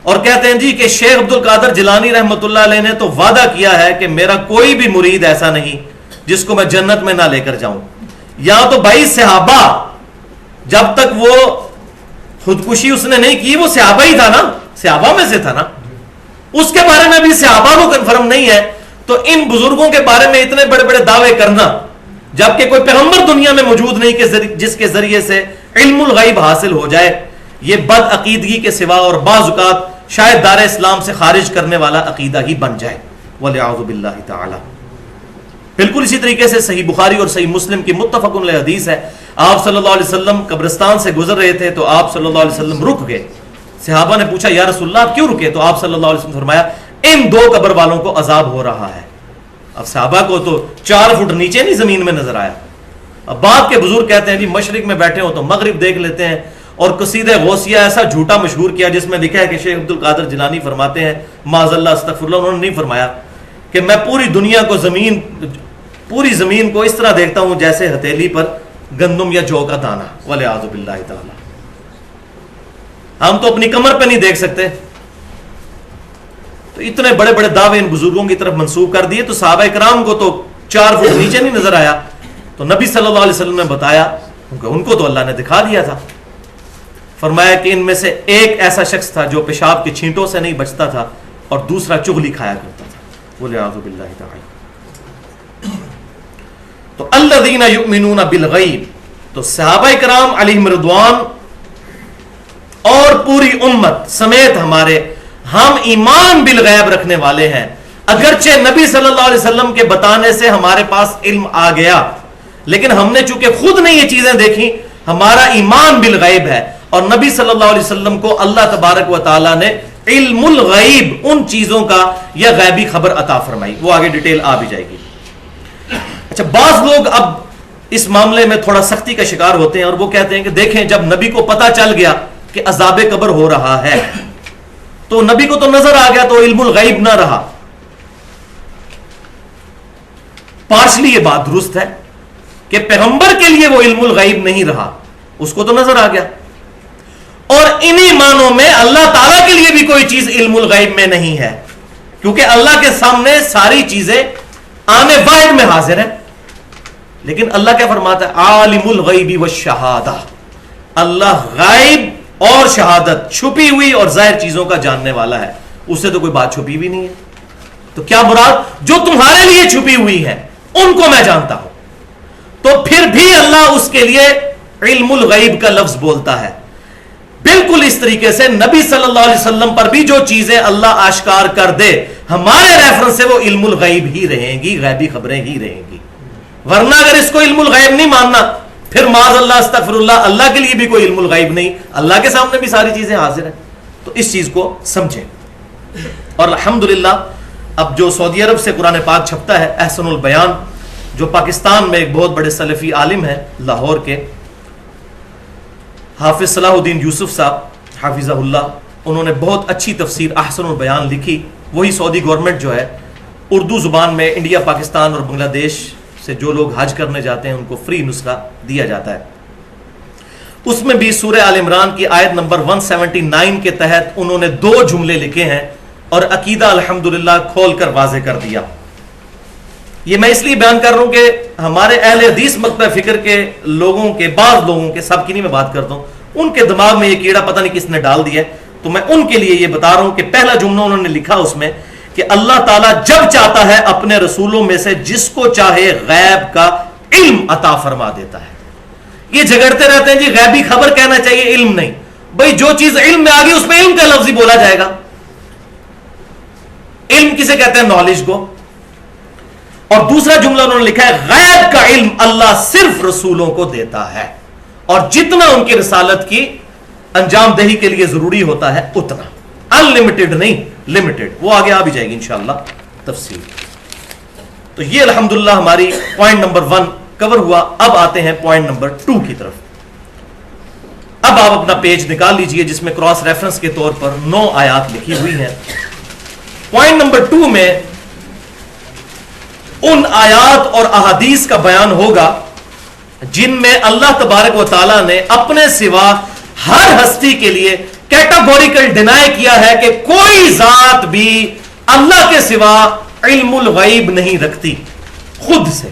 اور کہتے ہیں جی کہ شیخ عبد القادر جیلانی رحمۃ اللہ علیہ نے تو وعدہ کیا ہے کہ میرا کوئی بھی مرید ایسا نہیں جس کو میں جنت میں نہ لے کر جاؤں، یا تو بھائی صحابہ جب تک وہ خودکشی اس نے نہیں کی وہ صحابہ ہی تھا نا، صحابہ میں سے تھا نا، اس کے بارے میں بھی صحابہ کو کنفرم نہیں ہے، تو ان بزرگوں کے بارے میں اتنے بڑے بڑے دعوے کرنا جبکہ کوئی پیغمبر دنیا میں موجود نہیں کہ جس کے ذریعے سے علم الغیب حاصل ہو جائے، یہ بد عقیدگی کے سوا اور بعض اوقات شاید دار اسلام سے خارج کرنے والا عقیدہ ہی بن جائے، وَلِعَاذُ بِاللَّهِ تعالی۔ بالکل اسی طریقے سے صحیح بخاری اور صحیح مسلم کی متفق علیہ حدیث ہے، آپ صلی اللہ علیہ وسلم قبرستان سے گزر رہے تھے تو آپ صلی اللہ علیہ وسلم رک گئے۔ صحابہ نے پوچھا یا رسول اللہ آپ کیوں رکے؟ تو آپ صلی اللہ علیہ وسلم فرمایا ان دو قبر والوں کو عذاب ہو رہا ہے۔ اب صحابہ کو تو 4 فٹ نیچے نہیں زمین میں نظر آیا، بعد کے بزرگ کہتے ہیں جی مشرق میں بیٹھے ہو تو مغرب دیکھ لیتے ہیں. اور قصیدہ غوثیہ ایسا جھوٹا مشہور کیا جس میں لکھا ہے کہ شیخ عبد القادر جیلانی فرماتے ہیں معاذ اللہ استغفر اللہ، انہوں نے نہیں فرمایا کہ میں پوری دنیا کو پوری زمین کو اس طرح دیکھتا ہوں جیسے ہتھیلی پر گندم یا جو کا دانہ، والعیاذ باللہ تعالی. ہم تو اپنی کمر پہ نہیں دیکھ سکتے. تو اتنے بڑے بڑے دعوے ان بزرگوں کی طرف منسوب کر دیے. تو صحابہ کرام کو تو 4 فٹ نیچے نہیں نظر آیا، تو نبی صلی اللہ علیہ وسلم نے بتایا، ان کو تو اللہ نے دکھا دیا تھا. فرمایا کہ ان میں سے ایک ایسا شخص تھا جو پیشاب کے چھینٹوں سے نہیں بچتا تھا اور دوسرا چغلی کھایا کرتا تھا. والعیاذ باللہ تعالی. تو الذین یؤمنون بالغیب، تو صحابہ کرام علیہم رضوان اور پوری امت سمیت ہم ایمان بالغیب رکھنے والے ہیں. اگرچہ نبی صلی اللہ علیہ وسلم کے بتانے سے ہمارے پاس علم آ گیا، لیکن ہم نے چونکہ خود نے یہ چیزیں دیکھی، ہمارا ایمان بالغیب ہے. اور نبی صلی اللہ علیہ وسلم کو اللہ تبارک و تعالی نے علم الغیب، ان چیزوں کا یا غیبی خبر عطا فرمائی. وہ آگے ڈیٹیل آ بھی جائے گی. اچھا، بعض لوگ اب اس معاملے میں تھوڑا سختی کا شکار ہوتے ہیں اور وہ کہتے ہیں کہ دیکھیں جب نبی کو پتا چل گیا کہ عذاب قبر ہو رہا ہے تو نبی کو تو نظر آ گیا، تو علم الغیب نہ رہا. پارشلی یہ بات درست ہے کہ پیغمبر کے لیے وہ علم الغیب نہیں رہا، اس کو تو نظر آ گیا. اور انہی معنوں میں اللہ تعالیٰ کے لیے بھی کوئی چیز علم الغیب میں نہیں ہے، کیونکہ اللہ کے سامنے ساری چیزیں آنے واحد میں حاضر ہیں. لیکن اللہ کیا فرماتا ہے؟ عالم الغیب والشہادہ، اللہ غائب اور شہادت، چھپی ہوئی اور ظاہر چیزوں کا جاننے والا ہے. اس سے تو کوئی بات چھپی بھی نہیں ہے. تو کیا مراد؟ جو تمہارے لیے چھپی ہوئی ہے ان کو میں جانتا ہوں. تو پھر بھی اللہ اس کے لیے علم الغیب کا لفظ بولتا ہے. بالکل اس طریقے سے نبی صلی اللہ علیہ وسلم پر بھی جو چیزیں اللہ آشکار کر دے ہمارے ریفرنس سے وہ علم الغیب ہی رہیں گی، غیبی خبریں ہی رہیں گی. ورنہ اگر اس کو علم الغیب نہیں ماننا پھر معاذ اللہ استغفر اللہ، اللہ کے لیے بھی کوئی علم الغیب نہیں، اللہ کے سامنے بھی ساری چیزیں حاضر ہیں. تو اس چیز کو سمجھیں. اور الحمدللہ اب جو سعودی عرب سے قرآن پاک چھپتا ہے، احسن البیان، جو پاکستان میں ایک بہت بڑے سلفی عالم ہیں لاہور کے، حافظ صلاح الدین یوسف صاحب حافظہ اللہ، انہوں نے بہت اچھی تفسیر احسن البیان لکھی. وہی سعودی گورنمنٹ جو ہے اردو زبان میں انڈیا، پاکستان اور بنگلہ دیش سے جو لوگ حج کرنے جاتے ہیں ان کو فری نسخہ دیا جاتا ہے. اس میں بھی سورہ آل عمران کی آیت نمبر 179 کے تحت انہوں نے 2 جملے لکھے ہیں اور عقیدہ الحمدللہ کھول کر واضح کر دیا. یہ میں اس لیے بیان کر رہا ہوں کہ ہمارے اہل حدیث مکتبہ فکر کے لوگوں کے، بعض لوگوں کے، سب کی نہیں میں بات کرتا ہوں، ان کے دماغ میں یہ کیڑا پتہ نہیں کس نے ڈال دیا ہے. تو میں ان کے لیے یہ بتا رہا ہوں کہ پہلا جملہ انہوں نے لکھا اس میں کہ اللہ تعالیٰ جب چاہتا ہے اپنے رسولوں میں سے جس کو چاہے غیب کا علم عطا فرما دیتا ہے. یہ جھگڑتے رہتے ہیں جی غیبی خبر کہنا چاہیے، علم نہیں. بھائی جو چیز علم میں آ گئی اس میں علم کا لفظ ہی بولا جائے گا. علم کسے کہتے ہیں؟ نالج کو. اور دوسرا جملہ انہوں نے لکھا ہے غیب کا علم اللہ صرف رسولوں کو دیتا ہے، اور جتنا ان کی رسالت کی انجام دہی کے لیے ضروری ہوتا ہے اتنا، انلمیٹڈ نہیں، لمیٹڈ. وہ آگے آ بھی جائے گی انشاءاللہ تفصیل. تو یہ الحمدللہ ہماری پوائنٹ نمبر 1 کور ہوا. اب آتے ہیں پوائنٹ نمبر 2 کی طرف. اب آپ اپنا پیج نکال لیجئے جس میں کراس ریفرنس کے طور پر 9 آیات لکھی ہوئی ہیں. پوائنٹ نمبر 2 میں ان آیات اور احادیث کا بیان ہوگا جن میں اللہ تبارک و تعالی نے اپنے سوا ہر ہستی کے لیے کیٹاگوریکل ڈینائی کیا ہے کہ کوئی ذات بھی اللہ کے سوا علم الغیب نہیں رکھتی خود سے.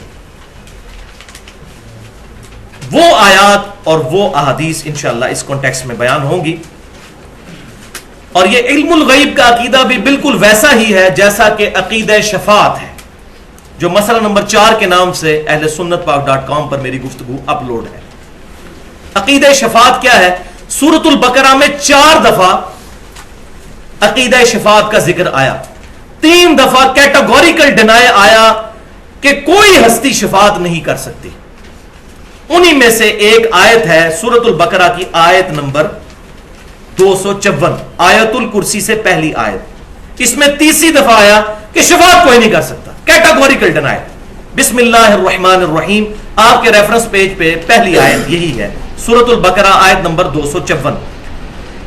وہ آیات اور وہ احادیث انشاءاللہ اس کانٹیکسٹ میں بیان ہوں گی. اور یہ علم الغیب کا عقیدہ بھی بالکل ویسا ہی ہے جیسا کہ عقیدہ شفاعت ہے، جو مسئلہ نمبر 4 کے نام سے اہل سنت پاک.com پر میری گفتگو اپلوڈ ہے. عقیدہ شفاعت کیا ہے؟ سورۃ البقرہ میں 4 دفعہ عقیدہ شفاعت کا ذکر آیا. 3 دفعہ کیٹاگوریکل ڈینائی آیا کہ کوئی ہستی شفاعت نہیں کر سکتی. انہی میں سے ایک آیت ہے سورۃ البقرہ کی آیت نمبر 254، آیت الکرسی سے پہلی آیت. اس میں تیسری دفعہ آیا کہ شفاعت کوئی نہیں کر سکتا، کیٹاگوریکل ڈینائی. بسم اللہ الرحمن الرحیم. آپ کے ریفرنس پیج پہ پہلی آیت یہی ہے, سورۃ البقرہ آیت نمبر 254.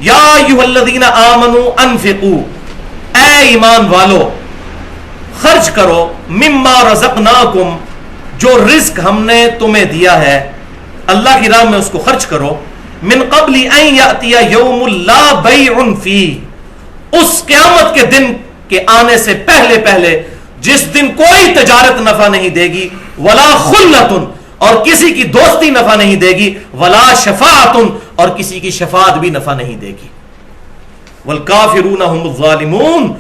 یا ایھا الذین آمنوا انفقوا, اے ایمان والو خرچ کرو, مما رزقناکم, جو رزق ہم نے تمہیں دیا ہے, اللہ کی راہ میں اس کو خرچ کرو, من قبل ان یاتی یوم لا بیع فیہ, اس قیامت کے دن کے آنے سے پہلے پہلے جس دن کوئی تجارت نفع نہیں دے گی, ولا خلۃ, اور کسی کی دوستی نفع نہیں دے گی, ولا شفاعت, اور کسی کی شفاعت بھی نفع نہیں دے گی, والکافرون هم الظالمون,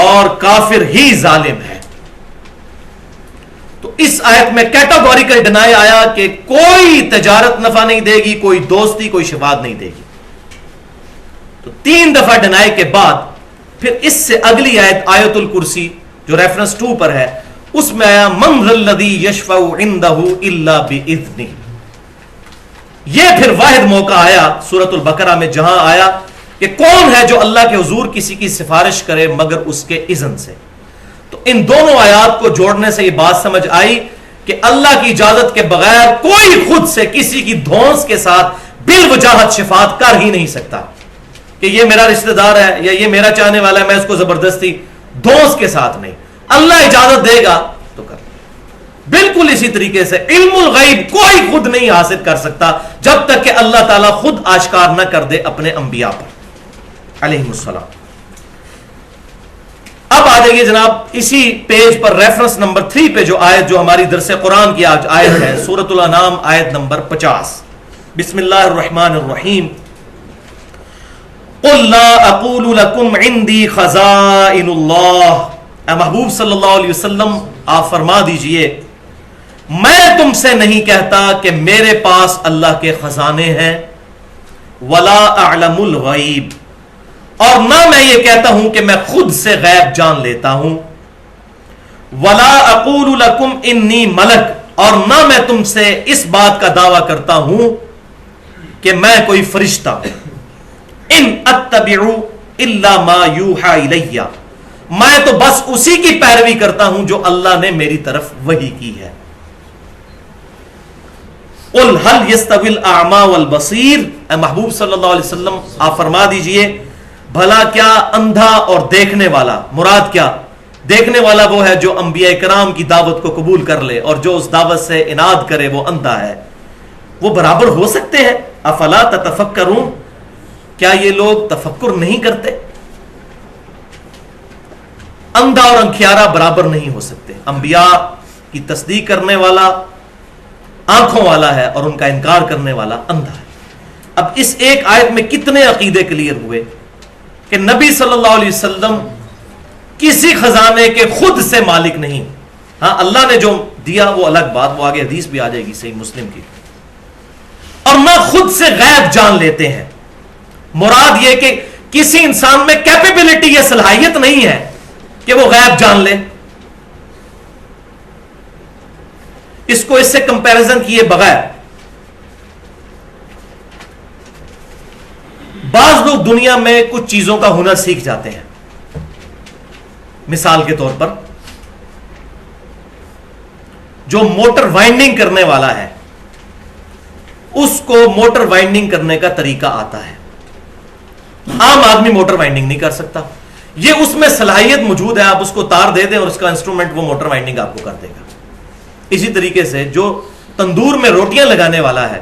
اور کافر ہی ظالم ہے. تو اس آیت میں کیٹاگوریکل ڈینائی آیا کہ کوئی تجارت نفع نہیں دے گی, کوئی دوستی, کوئی شفاعت نہیں دے گی. تو 3 دفعہ ڈینائی کے بعد پھر اس سے اگلی آیت آیت الکرسی جو ریفرنس 2 پر ہے, اس میں آیا من ذا الذی یشفع عندہ الا باذنہ. یہ پھر واحد موقع آیا سورۃ البقرہ میں جہاں آیا کہ کون ہے جو اللہ کے حضور کسی کی سفارش کرے مگر اس کے اذن سے. تو ان دونوں آیات کو جوڑنے سے یہ بات سمجھ آئی کہ اللہ کی اجازت کے بغیر کوئی خود سے کسی کی دھونس کے ساتھ بالوجاہت شفاعت کر ہی نہیں سکتا کہ یہ میرا رشتہ دار ہے یا یہ میرا چاہنے والا ہے, میں اس کو زبردستی دھونس کے ساتھ نہیں. اللہ اجازت دے گا تو کر. بالکل اسی طریقے سے علم الغیب کوئی خود نہیں حاصل کر سکتا جب تک کہ اللہ تعالیٰ خود آشکار نہ کر دے اپنے انبیاء پر علیہم السلام. اب آ جائیے جناب اسی پیج پر ریفرنس نمبر 3 پہ جو آیت جو ہماری درس قرآن کی آج آیت ہے, سورۃ الانعام آیت نمبر 50. بسم اللہ الرحمن الرحیم. قل لا اقول لكم عندي خزائن اللہ, اے محبوب صلی اللہ علیہ وسلم آپ فرما دیجئے میں تم سے نہیں کہتا کہ میرے پاس اللہ کے خزانے ہیں, ولا اعلم الغیب, اور نہ میں یہ کہتا ہوں کہ میں خود سے غیب جان لیتا ہوں, ولا اقول لکم انی ملک, اور نہ میں تم سے اس بات کا دعویٰ کرتا ہوں کہ میں کوئی فرشتہ ہوں, ان اتبع الا ما یوحى الی, میں تو بس اسی کی پیروی کرتا ہوں جو اللہ نے میری طرف وحی کی ہے. قل هل يستوي الاعمى والبصير, اے محبوب صلی اللہ علیہ وسلم آپ فرما دیجئے بھلا کیا اندھا اور دیکھنے والا, مراد کیا دیکھنے والا وہ ہے جو انبیاء کرام کی دعوت کو قبول کر لے اور جو اس دعوت سے اناد کرے وہ اندھا ہے, وہ برابر ہو سکتے ہیں؟ افلا تتفکرون, کیا یہ لوگ تفکر نہیں کرتے؟ اندھا اور انکھیارا برابر نہیں ہو سکتے. انبیاء کی تصدیق کرنے والا آنکھوں والا ہے اور ان کا انکار کرنے والا اندھا ہے. اب اس ایک آیت میں کتنے عقیدے کلیئر ہوئے کہ نبی صلی اللہ علیہ وسلم کسی خزانے کے خود سے مالک نہیں. ہاں اللہ نے جو دیا وہ الگ بات, وہ آگے حدیث بھی آ جائے گی صحیح مسلم کی. اور نہ خود سے غیب جان لیتے ہیں. مراد یہ کہ کسی انسان میں کیپیبلٹی یا صلاحیت نہیں ہے کہ وہ غیب جان لے. اس کو اس سے کمپیریزن کیے بغیر بعض لوگ دنیا میں کچھ چیزوں کا ہنر سیکھ جاتے ہیں. مثال کے طور پر جو موٹر وائنڈنگ کرنے والا ہے اس کو موٹر وائنڈنگ کرنے کا طریقہ آتا ہے. عام آدمی موٹر وائنڈنگ نہیں کر سکتا. یہ اس میں صلاحیت موجود ہے, آپ اس کو تار دے دیں اور اس کا انسٹرومنٹ وہ موٹر وائنڈنگ آپ کو کر دے گا. اسی طریقے سے جو تندور میں روٹیاں لگانے والا ہے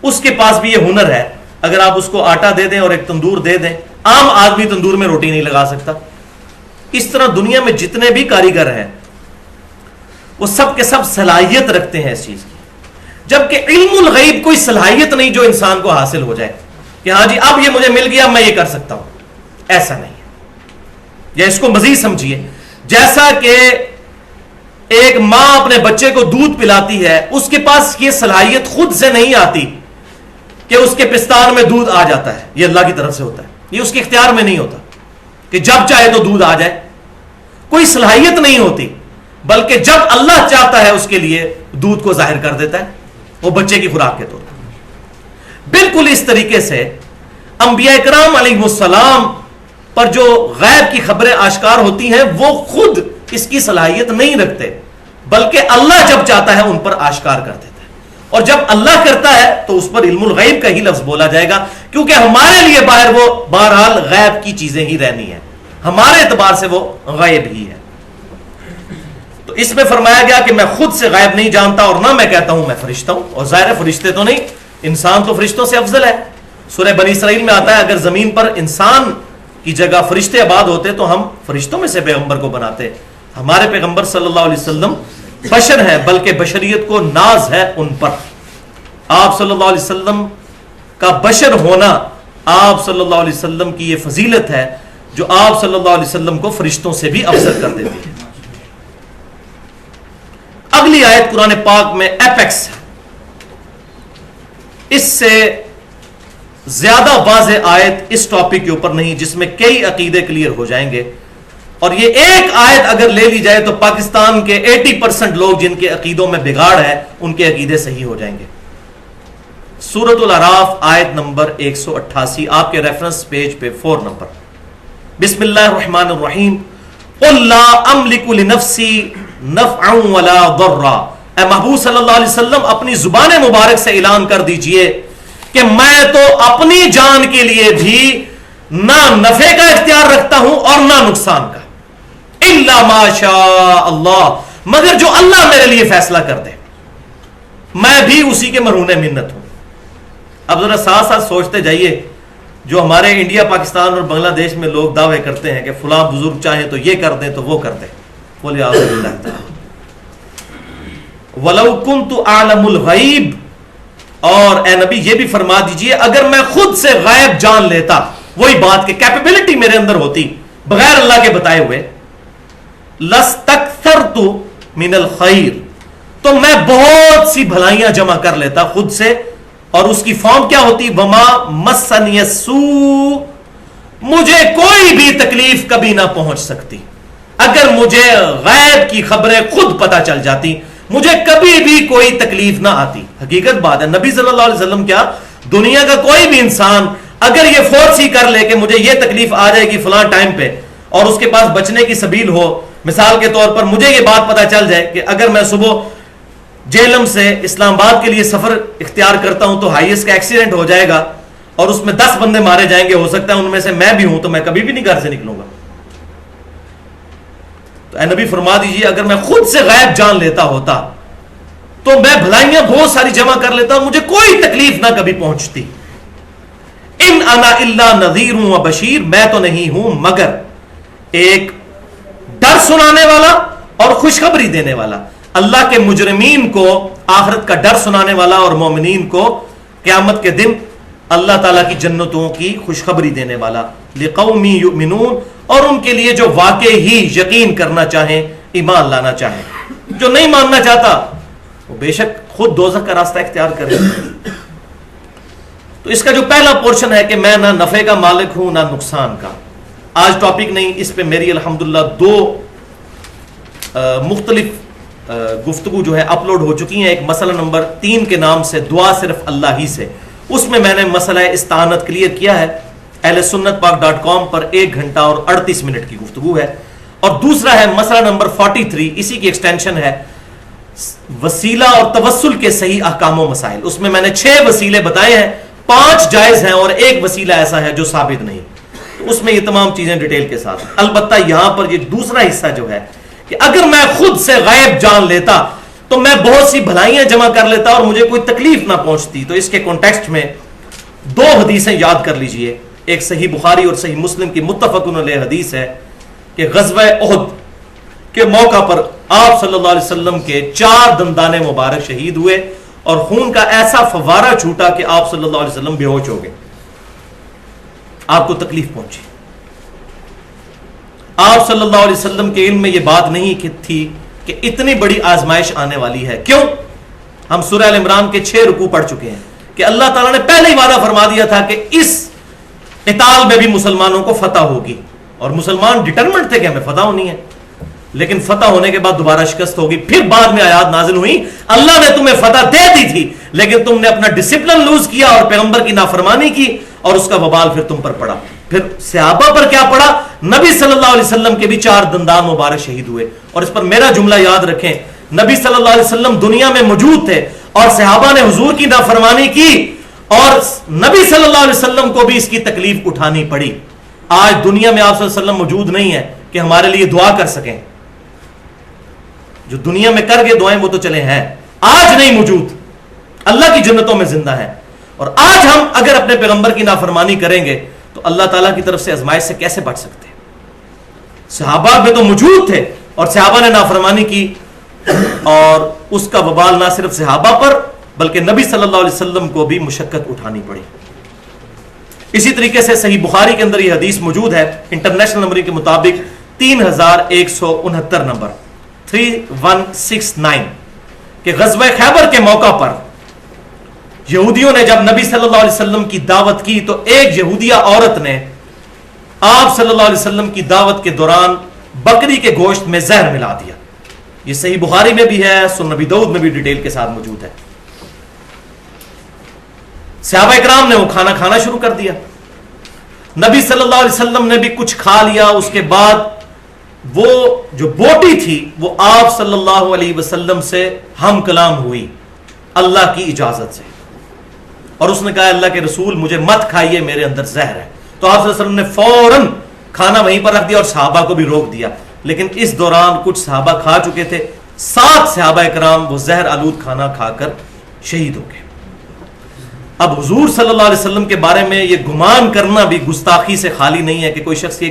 اس کے پاس بھی یہ ہنر ہے. اگر آپ اس کو آٹا دے دیں اور ایک تندور دے دیں, عام آدمی تندور میں روٹی نہیں لگا سکتا. اس طرح دنیا میں جتنے بھی کاریگر ہیں وہ سب کے سب صلاحیت رکھتے ہیں اس چیز کی, جبکہ علم الغیب کوئی صلاحیت نہیں جو انسان کو حاصل ہو جائے کہ ہاں جی اب یہ مجھے مل گیا میں یہ کر سکتا ہوں. ایسا نہیں ہے. یا اس کو مزید سمجھیے, جیسا کہ ایک ماں اپنے بچے کو دودھ پلاتی ہے, اس کے پاس یہ صلاحیت خود سے نہیں آتی کہ اس کے پستان میں دودھ آ جاتا ہے, یہ اللہ کی طرف سے ہوتا ہے. یہ اس کے اختیار میں نہیں ہوتا کہ جب چاہے تو دودھ آ جائے. کوئی صلاحیت نہیں ہوتی, بلکہ جب اللہ چاہتا ہے اس کے لیے دودھ کو ظاہر کر دیتا ہے, وہ بچے کی خوراک کے طور پر. بالکل اس طریقے سے انبیاء کرام علیہ السلام پر جو غیب کی خبریں آشکار ہوتی ہیں وہ خود اس کی صلاحیت نہیں رکھتے, بلکہ اللہ جب چاہتا ہے ان پر آشکار کر دیتا ہے، اور جب اللہ کرتا ہے تو اس پر علم الغیب کا ہی لفظ بولا جائے گا، کیونکہ ہمارے لیے باہر وہ بہرحال غیب کی چیزیں ہی رہنی ہیں، ہمارے اعتبار سے وہ غیب ہی ہے۔ تو اس میں فرمایا گیا کہ میں خود سے غیب نہیں جانتا اور نہ میں کہتا ہوں میں فرشتہ ہوں، اور ظاہر فرشتے تو نہیں، انسان تو فرشتوں سے افضل ہے۔ سورہ بنی اسرائیل میں آتا ہے اگر زمین پر انسان کی جگہ فرشتے آباد ہوتے تو ہم فرشتوں میں سے پیغمبر کو بناتے۔ ہمارے پیغمبر صلی اللہ علیہ وسلم بشر ہے، بلکہ بشریت کو ناز ہے ان پر۔ آپ صلی اللہ علیہ وسلم کا بشر ہونا آپ صلی اللہ علیہ وسلم کی یہ فضیلت ہے جو آپ صلی اللہ علیہ وسلم کو فرشتوں سے بھی افضل کر دیتی ہے۔ اگلی آیت قرآن پاک میں ایپیکس ہے، اس سے زیادہ واضح آیت اس ٹاپک کے اوپر نہیں، جس میں کئی عقیدے کلیئر ہو جائیں گے، اور یہ ایک آیت اگر لے لی جائے تو پاکستان کے 80% لوگ جن کے عقیدوں میں بگاڑ ہے ان کے عقیدے صحیح ہو جائیں گے۔ سورۃ الاعراف آیت نمبر 188، آپ کے ریفرنس پیج پہ 4 نمبر۔ بسم اللہ الرحمن الرحیم، قل لا املک لنفسی نفعا ولا ضرا، اے محبوب صلی اللہ علیہ وسلم اپنی زبان مبارک سے اعلان کر دیجئے کہ میں تو اپنی جان کے لیے بھی نہ نفع کا اختیار رکھتا ہوں اور نہ نقصان کا، الا ما شاء اللہ، مگر جو اللہ میرے لیے فیصلہ کر دے، میں بھی اسی کے مرہون منت ہوں۔ اب ذرا ساتھ ساتھ سوچتے جائیے، جو ہمارے انڈیا پاکستان اور بنگلہ دیش میں لوگ دعوے کرتے ہیں کہ فلاں بزرگ چاہیں تو یہ کر دیں تو وہ کر دیں، بولے اعوذ باللہ تعالی۔ وَلَوْ كُنْتُ أَعْلَمُ الْغَيْبِ، اور اے نبی یہ بھی فرما دیجئے اگر میں خود سے غیب جان لیتا، وہی بات کہ کیپیبلٹی میرے اندر ہوتی بغیر اللہ کے بتائے ہوئے، لَسْتَكْثَرْتُ مِنَ الْخَيْرِ، تو میں بہت سی بھلائیاں جمع کر لیتا خود سے، اور اس کی فارم کیا ہوتی؟ وَمَا مَسَّنِيَ السُّوءُ، مجھے کوئی بھی تکلیف کبھی نہ پہنچ سکتی۔ اگر مجھے غیب کی خبریں خود پتہ چل جاتی مجھے کبھی بھی کوئی تکلیف نہ آتی۔ حقیقت بات ہے، نبی صلی اللہ علیہ وسلم کیا، دنیا کا کوئی بھی انسان اگر یہ فورس ہی کر لے کہ مجھے یہ تکلیف آ جائے گی فلاں ٹائم پہ، اور اس کے پاس بچنے کی سبیل ہو، مثال کے طور پر مجھے یہ بات پتہ چل جائے کہ اگر میں صبح جہلم سے اسلام آباد کے لیے سفر اختیار کرتا ہوں تو ہائیس کا ایکسیڈنٹ ہو جائے گا اور اس میں 10 بندے مارے جائیں گے، ہو سکتا ہے ان میں سے میں بھی ہوں، تو میں کبھی بھی نہیں گھر سے نکلوں گا۔ تو اے نبی فرما دیجیے اگر میں خود سے غیب جان لیتا ہوتا تو میں بھلائیاں بہت ساری جمع کر لیتا، مجھے کوئی تکلیف نہ کبھی پہنچتی۔ ان انا الا نذیر و بشیر، میں تو نہیں ہوں مگر ایک ڈر سنانے والا اور خوشخبری دینے والا، اللہ کے مجرمین کو آخرت کا ڈر سنانے والا اور مومنین کو قیامت کے دن اللہ تعالیٰ کی جنتوں کی خوشخبری دینے والا، لقوم یؤمنون، اور ان کے لیے جو واقع ہی یقین کرنا چاہیں، ایمان لانا چاہیں۔ جو نہیں ماننا چاہتا وہ بے شک خود دوزخ کا راستہ اختیار کرے۔ تو اس کا جو پہلا پورشن ہے کہ میں نہ نفع کا مالک ہوں نہ نقصان کا، آج ٹاپک نہیں، اس پہ میری الحمدللہ 2 مختلف گفتگو جو ہے اپلوڈ ہو چکی ہیں۔ ایک مسئلہ نمبر 3 کے نام سے دعا صرف اللہ ہی سے، اس میں میں نے مسئلہ استعانت کلیئر کیا ہے، اہل سنت پاک .com پر 1 گھنٹہ اور 38 منٹ کی گفتگو ہے۔ اور دوسرا ہے مسئلہ نمبر 43، اسی کی ایکسٹینشن ہے، وسیلہ اور توسل کے صحیح احکام و مسائل۔ اس میں میں نے 6 وسیلے بتائے ہیں، 5 جائز ہیں اور 1 وسیلہ ایسا ہے جو ثابت نہیں۔ اس میں یہ تمام چیزیں ڈیٹیل کے ساتھ، البتہ یہاں پر یہ دوسرا حصہ جو ہے کہ اگر میں خود سے غیب جان لیتا تو میں بہت سی بھلائیاں جمع کر لیتا اور مجھے کوئی تکلیف نہ پہنچتی۔ تو اس کے کانٹیکسٹ میں 2 حدیثیں یاد کر لیجئے، ایک صحیح بخاری اور صحیح مسلم کی متفق علیہ حدیث ہے کہ غزوہ احد کے موقع پر آپ صلی اللہ علیہ وسلم کے 4 دندان مبارک شہید ہوئے اور خون کا ایسا فوارہ چھوٹا کہ آپ صلی اللہ علیہ وسلم بے ہوش ہو گئے، آپ کو تکلیف پہنچی۔ آپ صلی اللہ علیہ وسلم کے علم میں یہ بات نہیں تھی کہ اتنی بڑی آزمائش آنے والی ہے۔ کیوں؟ ہم سورہ ال عمران کے 6 رکوع پڑھ چکے ہیں کہ اللہ تعالیٰ نے پہلے ہی وعدہ فرما دیا تھا کہ اس قتال میں بھی مسلمانوں کو فتح ہوگی، اور مسلمان ڈٹرمنٹ تھے کہ ہمیں فتح ہونی ہے، لیکن فتح ہونے کے بعد دوبارہ شکست ہوگی۔ پھر بعد میں آیات نازل ہوئی، اللہ نے تمہیں فتح دے دی تھی لیکن تم نے اپنا ڈسپلن لوز کیا اور پیغمبر کی نافرمانی کی، اور اس کا وبال پھر تم پر پڑا۔ پھر صحابہ پر کیا پڑا؟ نبی صلی اللہ علیہ وسلم کے بھی 4 دندان مبارک شہید ہوئے۔ اور اس پر میرا جملہ یاد رکھیں، نبی صلی اللہ علیہ وسلم دنیا میں موجود تھے اور صحابہ نے حضور کی نافرمانی کی اور نبی صلی اللہ علیہ وسلم کو بھی اس کی تکلیف اٹھانی پڑی. آج دنیا میں آپ صلی اللہ علیہ وسلم موجود نہیں ہے کہ ہمارے لیے دعا کر سکیں. جو دنیا میں کر گئے دعائیں وہ تو چلے ہیں, آج نہیں موجود, اللہ کی جنتوں میں زندہ ہے. اور آج ہم اگر اپنے پیغمبر کی نافرمانی کریں گے تو اللہ تعالیٰ کی طرف سے آزمائش سے کیسے بچ سکتے ہیں؟ صحابہ میں تو موجود تھے اور صحابہ نے نافرمانی کی اور اس کا وبال نہ صرف صحابہ پر بلکہ نبی صلی اللہ علیہ وسلم کو بھی مشقت اٹھانی پڑی. اسی طریقے سے صحیح بخاری کے اندر یہ حدیث موجود ہے انٹرنیشنل نمبر کے مطابق 3169 نمبر 3169 کہ غزوہ خیبر کے موقع پر یہودیوں نے جب نبی صلی اللہ علیہ وسلم کی دعوت کی تو ایک یہودیہ عورت نے آپ صلی اللہ علیہ وسلم کی دعوت کے دوران بکری کے گوشت میں زہر ملا دیا. یہ صحیح بخاری میں بھی ہے, سنن نبی داؤد میں بھی ڈیٹیل کے ساتھ موجود ہے. صحابہ اکرام نے وہ کھانا کھانا شروع کر دیا. نبی صلی اللہ علیہ وسلم نے بھی کچھ کھا لیا. اس کے بعد وہ جو بوٹی تھی وہ آپ صلی اللہ علیہ وسلم سے ہم کلام ہوئی اللہ کی اجازت سے, اور اس نے کہا اللہ کے رسول مجھے مت کھائیے, میرے اندر زہر ہے. تو آپ صلی اللہ علیہ وسلم نے فوراً کھانا وہیں پر رکھ دیا اور صحابہ کو بھی روک دیا. لیکن اس دوران کچھ صحابہ کھا چکے تھے, 7 صحابہ اکرام وہ زہر آلود کھانا کھا کر شہید ہو گئے. اب حضور صلی اللہ علیہ وسلم کے بارے میں یہ گمان کرنا بھی گستاخی سے خالی نہیں ہے کہ کوئی شخص یہ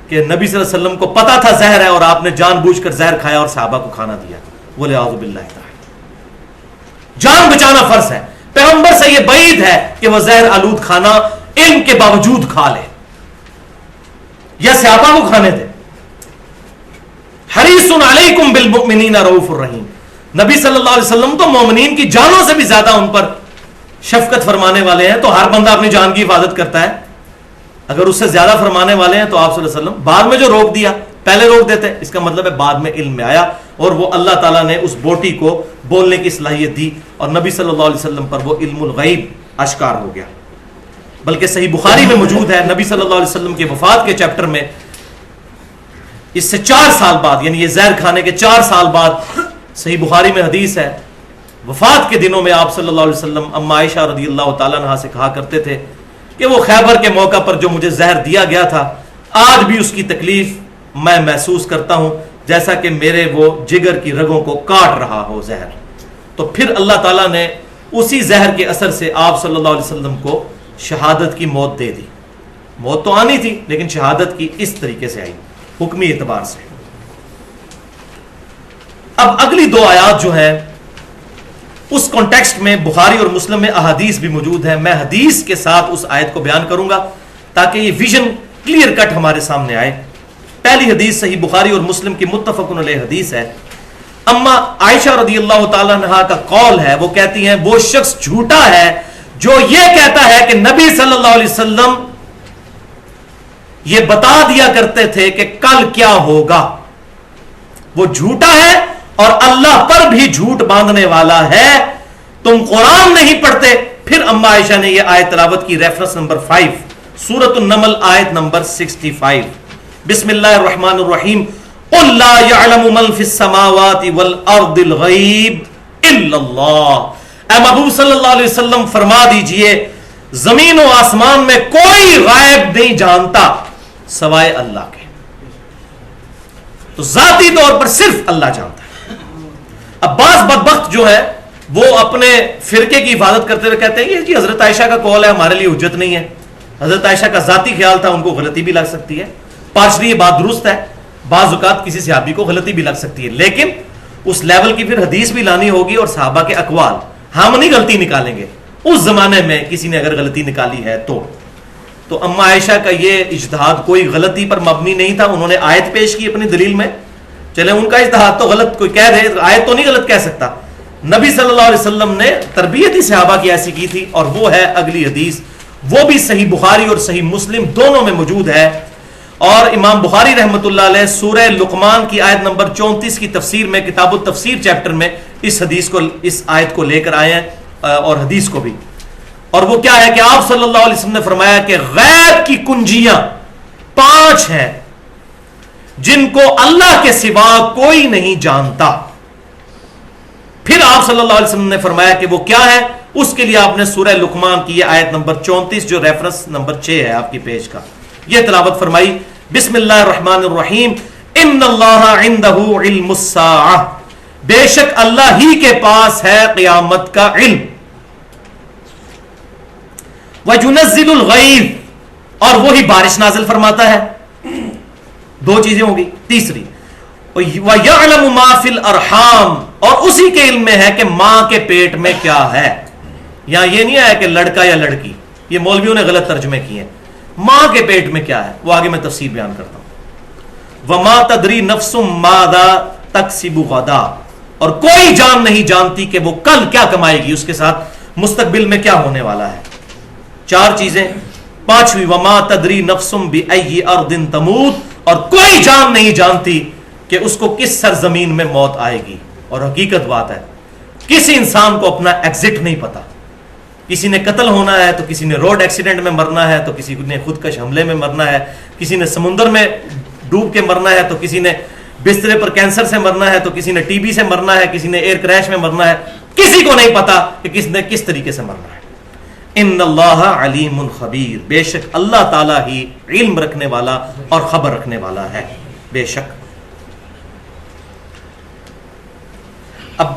کہ نبی صلی اللہ علیہ وسلم کو پتا تھا زہر ہے اور آپ نے جان بوجھ کر زہر کھایا اور صحابہ کو کھانا دیا. وَلِعَاذُ بِاللَّهِ تعالی جان بچانا فرض ہے. پیغمبر سے یہ بعید ہے کہ وہ زہر آلود کھانا علم کے باوجود کھا لے یا صحابہ کو کھانے دے. حریص علیکم بالمؤمنین رؤوف الرحیم. نبی صلی اللہ علیہ وسلم تو مومنین کی جانوں سے بھی زیادہ ان پر شفقت فرمانے والے ہیں. تو ہر بندہ اپنی جان کی حفاظت کرتا ہے. اگر اس سے زیادہ فرمانے والے ہیں تو آپ صلی اللہ علیہ وسلم بعد میں جو روک دیا, پہلے روک دیتے, اس کا مطلب ہے بعد میں علم میں آیا اور وہ اللہ تعالیٰ نے اس بوٹی کو بولنے کی صلاحیت دی اور نبی صلی اللہ علیہ وسلم پر وہ علم الغیب اشکار ہو گیا. بلکہ صحیح بخاری میں موجود ہے نبی صلی اللہ علیہ وسلم کے وفات کے چیپٹر میں اس سے 4 سال بعد, یعنی یہ زہر کھانے کے 4 سال بعد, صحیح بخاری میں حدیث ہے, وفات کے دنوں میں آپ صلی اللہ علیہ وسلم اما عائشہ رضی اللہ تعالیٰ عنہا سے کہا کرتے تھے کہ وہ خیبر کے موقع پر جو مجھے زہر دیا گیا تھا آج بھی اس کی تکلیف میں محسوس کرتا ہوں جیسا کہ میرے وہ جگر کی رگوں کو کاٹ رہا ہو زہر. تو پھر اللہ تعالیٰ نے اسی زہر کے اثر سے آپ صلی اللہ علیہ وسلم کو شہادت کی موت دے دی. موت تو آنی تھی لیکن شہادت کی اس طریقے سے آئی حکمی اعتبار سے. اب اگلی 2 آیات جو ہیں اس کانٹیکسٹ میں بخاری اور مسلم میں احادیث بھی موجود ہیں. میں حدیث کے ساتھ اس آیت کو بیان کروں گا تاکہ یہ ویژن کلیئر کٹ ہمارے سامنے آئے. پہلی حدیث صحیح بخاری اور مسلم کی متفق علیہ حدیث ہے. اما عائشہ رضی اللہ تعالی عنہا کا قول ہے, وہ کہتی ہیں وہ شخص جھوٹا ہے جو یہ کہتا ہے کہ نبی صلی اللہ علیہ وسلم یہ بتا دیا کرتے تھے کہ کل کیا ہوگا. وہ جھوٹا ہے اور اللہ پر بھی جھوٹ باندھنے والا ہے. تم قرآن نہیں پڑھتے. پھر اما عائشہ نے یہ آیت تلاوت کی, ریفرنس نمبر 5 سورۃ النمل آیت نمبر 65. بسم اللہ الرحمن الرحیم. قل لا يعلم من في السماوات والارض الغیب الا اللہ. اے محبوب صلی اللہ علیہ وسلم فرما دیجئے زمین و آسمان میں کوئی غائب نہیں جانتا سوائے اللہ کے. تو ذاتی طور پر صرف اللہ جانتا ہے. اب بعض بدبخت جو ہے وہ اپنے فرقے کی حفاظت کرتے ہوئے کہتے ہیں یہ جی حضرت عائشہ کا قول ہے, ہمارے لیے حجت نہیں ہے. حضرت عائشہ کا ذاتی خیال تھا, ان کو غلطی بھی لگ سکتی ہے. پارشلی یہ بات درست ہے, بعض اوقات کسی صحابی کو غلطی بھی لگ سکتی ہے, لیکن اس لیول کی پھر حدیث بھی لانی ہوگی اور صحابہ کے اقوال. ہم نہیں غلطی نکالیں گے, اس زمانے میں کسی نے اگر غلطی نکالی ہے تو اما عائشہ کا یہ اجتہاد کوئی غلطی پر مبنی نہیں تھا. انہوں نے آیت پیش کی اپنی دلیل میں, چلے ان کا اجتہاد تو غلط, کوئی کہہ دے آیت تو نہیں غلط کہہ سکتا. نبی صلی اللہ علیہ وسلم نے تربیت ہی صحابہ کی ایسی کی تھی, اور وہ ہے اگلی حدیث, وہ بھی صحیح بخاری اور صحیح مسلم دونوں میں موجود ہے. اور امام بخاری رحمۃ اللہ علیہ سورہ لقمان کی آیت نمبر 34 کی تفسیر میں کتاب التفسیر چیپٹر میں اس آیت کو لے کر آئے ہیں, اور حدیث کو بھی. اور وہ کیا ہے کہ آپ صلی اللہ علیہ وسلم نے فرمایا کہ غیب کی کنجیاں 5 ہیں جن کو اللہ کے سوا کوئی نہیں جانتا. پھر آپ صلی اللہ علیہ وسلم نے فرمایا کہ وہ کیا ہے. اس کے لیے آپ نے سورہ لقمان کی آیت نمبر 34 جو ریفرنس نمبر 6 ہے آپ کی پیج کا, یہ تلاوت فرمائی. بسم اللہ الرحمن الرحیم. ان اللہ عندہ علم الساعہ, بے شک اللہ ہی کے پاس ہے قیامت کا علم. وَيُنَزِّلُ الْغَيْثَ, اور وہی بارش نازل فرماتا ہے. دو چیزیں ہوگی. تیسری وَيَعْلَمُ مَا فِي الْأَرْحَامِ, اور اسی کے علم میں ہے کہ ماں کے پیٹ میں کیا ہے. یہاں یہ نہیں آیا کہ لڑکا یا لڑکی, یہ مولویوں نے غلط ترجمے کیے ہیں. ماں کے پیٹ میں کیا ہے وہ آگے میں تفصیل بیان کرتا ہوں. وَمَا تَدْرِي نَفْسٌ مَاذَا تَكْسِبُ غَدًا, اور کوئی جان نہیں جانتی کہ وہ کل کیا کمائے گی, اس کے ساتھ مستقبل میں کیا ہونے والا ہے. چار چیزیں. پانچویں وَمَا تَدْرِي نَفْسٌ بِأَيِّ أَرْضٍ تَمُوتُ, اور کوئی جان نہیں جانتی کہ اس کو کس سرزمین میں موت آئے گی. اور حقیقت بات ہے کسی انسان کو اپنا ایگزٹ نہیں پتا. کسی نے قتل ہونا ہے تو کسی نے روڈ ایکسیڈنٹ میں مرنا ہے, تو کسی نے خودکش حملے میں مرنا ہے, کسی نے سمندر میں ڈوب کے مرنا ہے, تو کسی نے بسترے پر کینسر سے مرنا ہے, تو کسی نے ٹی بی سے مرنا ہے, کسی نے ایئر کریش میں مرنا ہے. کسی کو نہیں پتا کہ کس نے کس طریقے سے مرنا ہے. ان اللہ علیم خبیر, بے شک اللہ تعالیٰ ہی علم رکھنے والا اور خبر رکھنے والا ہے. بے شک. اب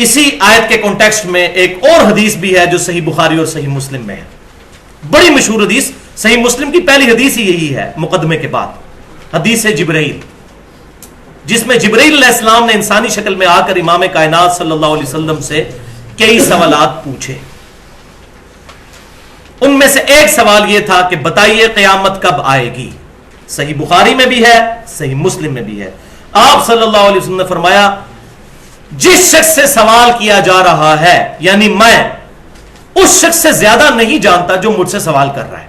اسی آیت کے کانٹیکسٹ میں ایک اور حدیث بھی ہے جو صحیح بخاری اور صحیح مسلم میں ہے. بڑی مشہور حدیث, صحیح مسلم کی پہلی حدیث ہی یہی ہے مقدمے کے بعد, حدیث جبرائیل, جس میں جبرائیل علیہ السلام نے انسانی شکل میں آ کر امام کائنات صلی اللہ علیہ وسلم سے کئی سوالات پوچھے. ان میں سے ایک سوال یہ تھا کہ بتائیے قیامت کب آئے گی. صحیح بخاری میں بھی ہے, صحیح مسلم میں بھی ہے. آپ صلی اللہ علیہ وسلم نے فرمایا جس شخص سے سوال کیا جا رہا ہے, یعنی میں, اس شخص سے زیادہ نہیں جانتا جو مجھ سے سوال کر رہا ہے.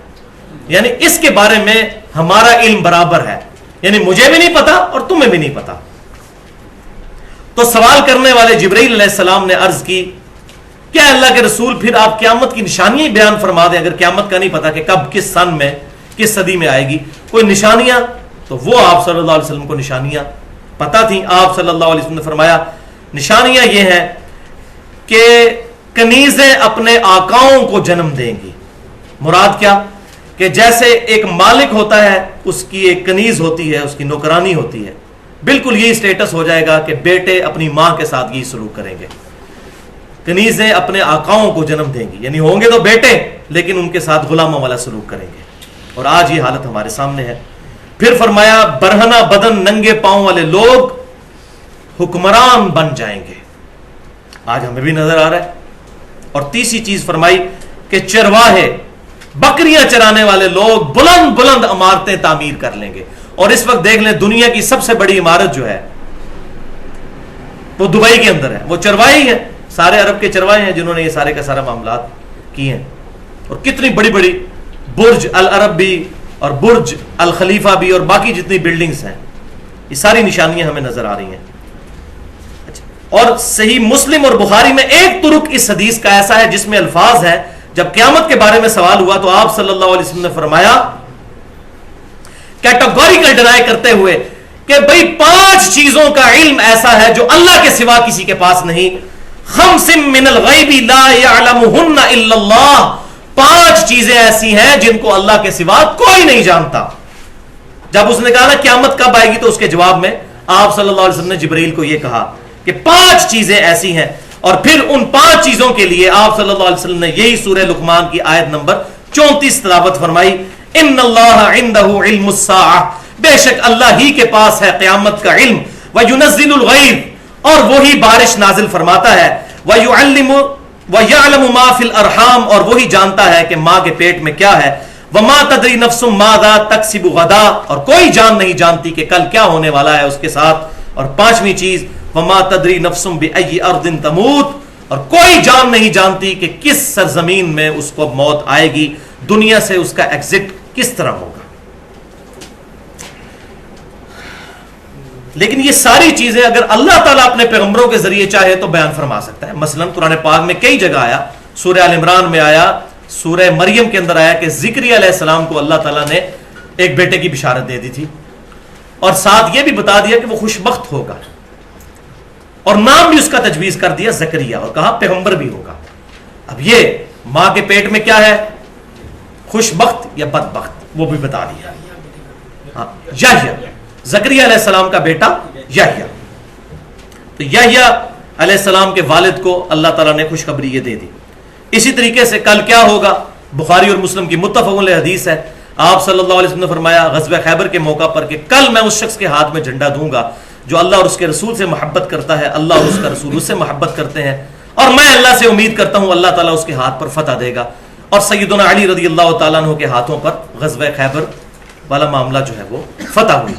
یعنی اس کے بارے میں ہمارا علم برابر ہے, یعنی مجھے بھی نہیں پتا اور تمہیں بھی نہیں پتا. تو سوال کرنے والے جبرائیل علیہ السلام نے عرض کی کیا اللہ کے رسول پھر آپ قیامت کی نشانیاں بیان فرما دیں, اگر قیامت کا نہیں پتا کہ کب کس سن میں کس صدی میں آئے گی, کوئی نشانیاں. تو وہ آپ صلی اللہ علیہ وسلم کو نشانیاں پتا تھیں. آپ صلی اللہ علیہ وسلم نے فرمایا نشانیاں یہ ہیں کہ کنیزیں اپنے آقاؤں کو جنم دیں گی. مراد کیا کہ جیسے ایک مالک ہوتا ہے اس کی ایک کنیز ہوتی ہے, اس کی نوکرانی ہوتی ہے, بالکل یہی سٹیٹس ہو جائے گا کہ بیٹے اپنی ماں کے ساتھ یہی سلوک کریں گے. کنیزیں اپنے آقاؤں کو جنم دیں گی, یعنی ہوں گے تو بیٹے لیکن ان کے ساتھ غلاموں والا سلوک کریں گے. اور آج یہ حالت ہمارے سامنے ہے. پھر فرمایا برہنہ بدن ننگے پاؤں والے لوگ حکمران بن جائیں گے. آج ہمیں بھی نظر آ رہا ہے. اور تیسری چیز فرمائی کہ چرواہے, بکریاں چرانے والے لوگ بلند بلند عمارتیں تعمیر کر لیں گے. اور اس وقت دیکھ لیں دنیا کی سب سے بڑی عمارت جو ہے وہ دبئی کے اندر ہے, وہ چرواہے ہیں. سارے عرب کے چرواہے ہیں جنہوں نے یہ سارے کا سارا معاملات کیے ہیں. اور کتنی بڑی بڑی برج العرب بھی اور برج الخلیفہ بھی اور باقی جتنی بلڈنگز ہیں, یہ ساری نشانیاں ہمیں نظر آ رہی ہیں. اور صحیح مسلم اور بخاری میں ایک طرق اس حدیث کا ایسا ہے جس میں الفاظ ہے, جب قیامت کے بارے میں سوال ہوا تو آپ صلی اللہ علیہ وسلم نے فرمایا کیٹیگوریکل ڈینائی کرتے ہوئے کہ بھئی 5 چیزوں کا علم ایسا ہے جو اللہ کے سوا کسی کے پاس نہیں. خمس من الغیب لا یعلمہن الا اللہ, 5 چیزیں ایسی ہیں جن کو اللہ کے سوا کوئی نہیں جانتا. جب اس نے کہا نا قیامت کب آئے گی تو اس کے جواب میں آپ صلی اللہ علیہ وسلم نے جبرائیل کو یہ کہا کہ 5 چیزیں ایسی ہیں. اور پھر ان 5 چیزوں کے لیے آپ صلی اللہ علیہ وسلم نے یہی سورہ لقمان کی آیت نمبر 34 تلاوت فرمائی. ان اللہ عندہ علم الساعہ, بے شک اللہ ہی کے پاس ہے قیامت کا علم. وینزل الغیث, اور وہی بارش نازل فرماتا ہے. ویعلم ما فی الارحام, اور وہی جانتا ہے کہ ماں کے پیٹ میں کیا ہے. وما تدری نفس ماذا تکسب غدا, اور کوئی جان نہیں جانتی کہ کل کیا ہونے والا ہے اس کے ساتھ. اور 5ویں چیز وما تدری نفس بأی ارض تموت, اور کوئی جان نہیں جانتی کہ کس سرزمین میں اس کو موت آئے گی, دنیا سے اس کا ایگزٹ کس طرح ہوگا. لیکن یہ ساری چیزیں اگر اللہ تعالیٰ اپنے پیغمبروں کے ذریعے چاہے تو بیان فرما سکتا ہے. مثلا قرآن پاک میں کئی جگہ آیا, سورہ آل عمران میں آیا, سورہ مریم کے اندر آیا کہ زکریا علیہ السلام کو اللہ تعالیٰ نے ایک بیٹے کی بشارت دے دی تھی, اور ساتھ یہ بھی بتا دیا کہ وہ خوش بخت ہوگا. اور نام بھی اس کا تجویز کر دیا زکریہ، اور کہا پیغمبر بھی ہوگا۔ اب یہ ماں کے پیٹ میں کیا ہے، خوش بخت یا بد بخت، وہ بھی بتا دیا۔ ہاں یحییٰ، زکریا علیہ السلام کا بیٹا یحییٰ۔ تو یحییٰ علیہ السلام کے والد کو اللہ تعالیٰ نے خوشخبری یہ دے دی۔ اسی طریقے سے کل کیا ہوگا، بخاری اور مسلم کی متفق علیہ حدیث ہے، آپ صلی اللہ علیہ وسلم نے فرمایا غزوہ خیبر کے موقع پر کہ کل میں اس شخص کے ہاتھ میں جھنڈا دوں گا جو اللہ اور اس کے رسول سے محبت کرتا ہے، اللہ اور اس کا رسول اس سے محبت کرتے ہیں، اور میں اللہ سے امید کرتا ہوں اللہ تعالیٰ اس کے ہاتھ پر فتح دے گا۔ اور سیدنا علی رضی اللہ تعالیٰ عنہ کے ہاتھوں پر غزوہ خیبر والا معاملہ جو ہے وہ فتح ہوئی۔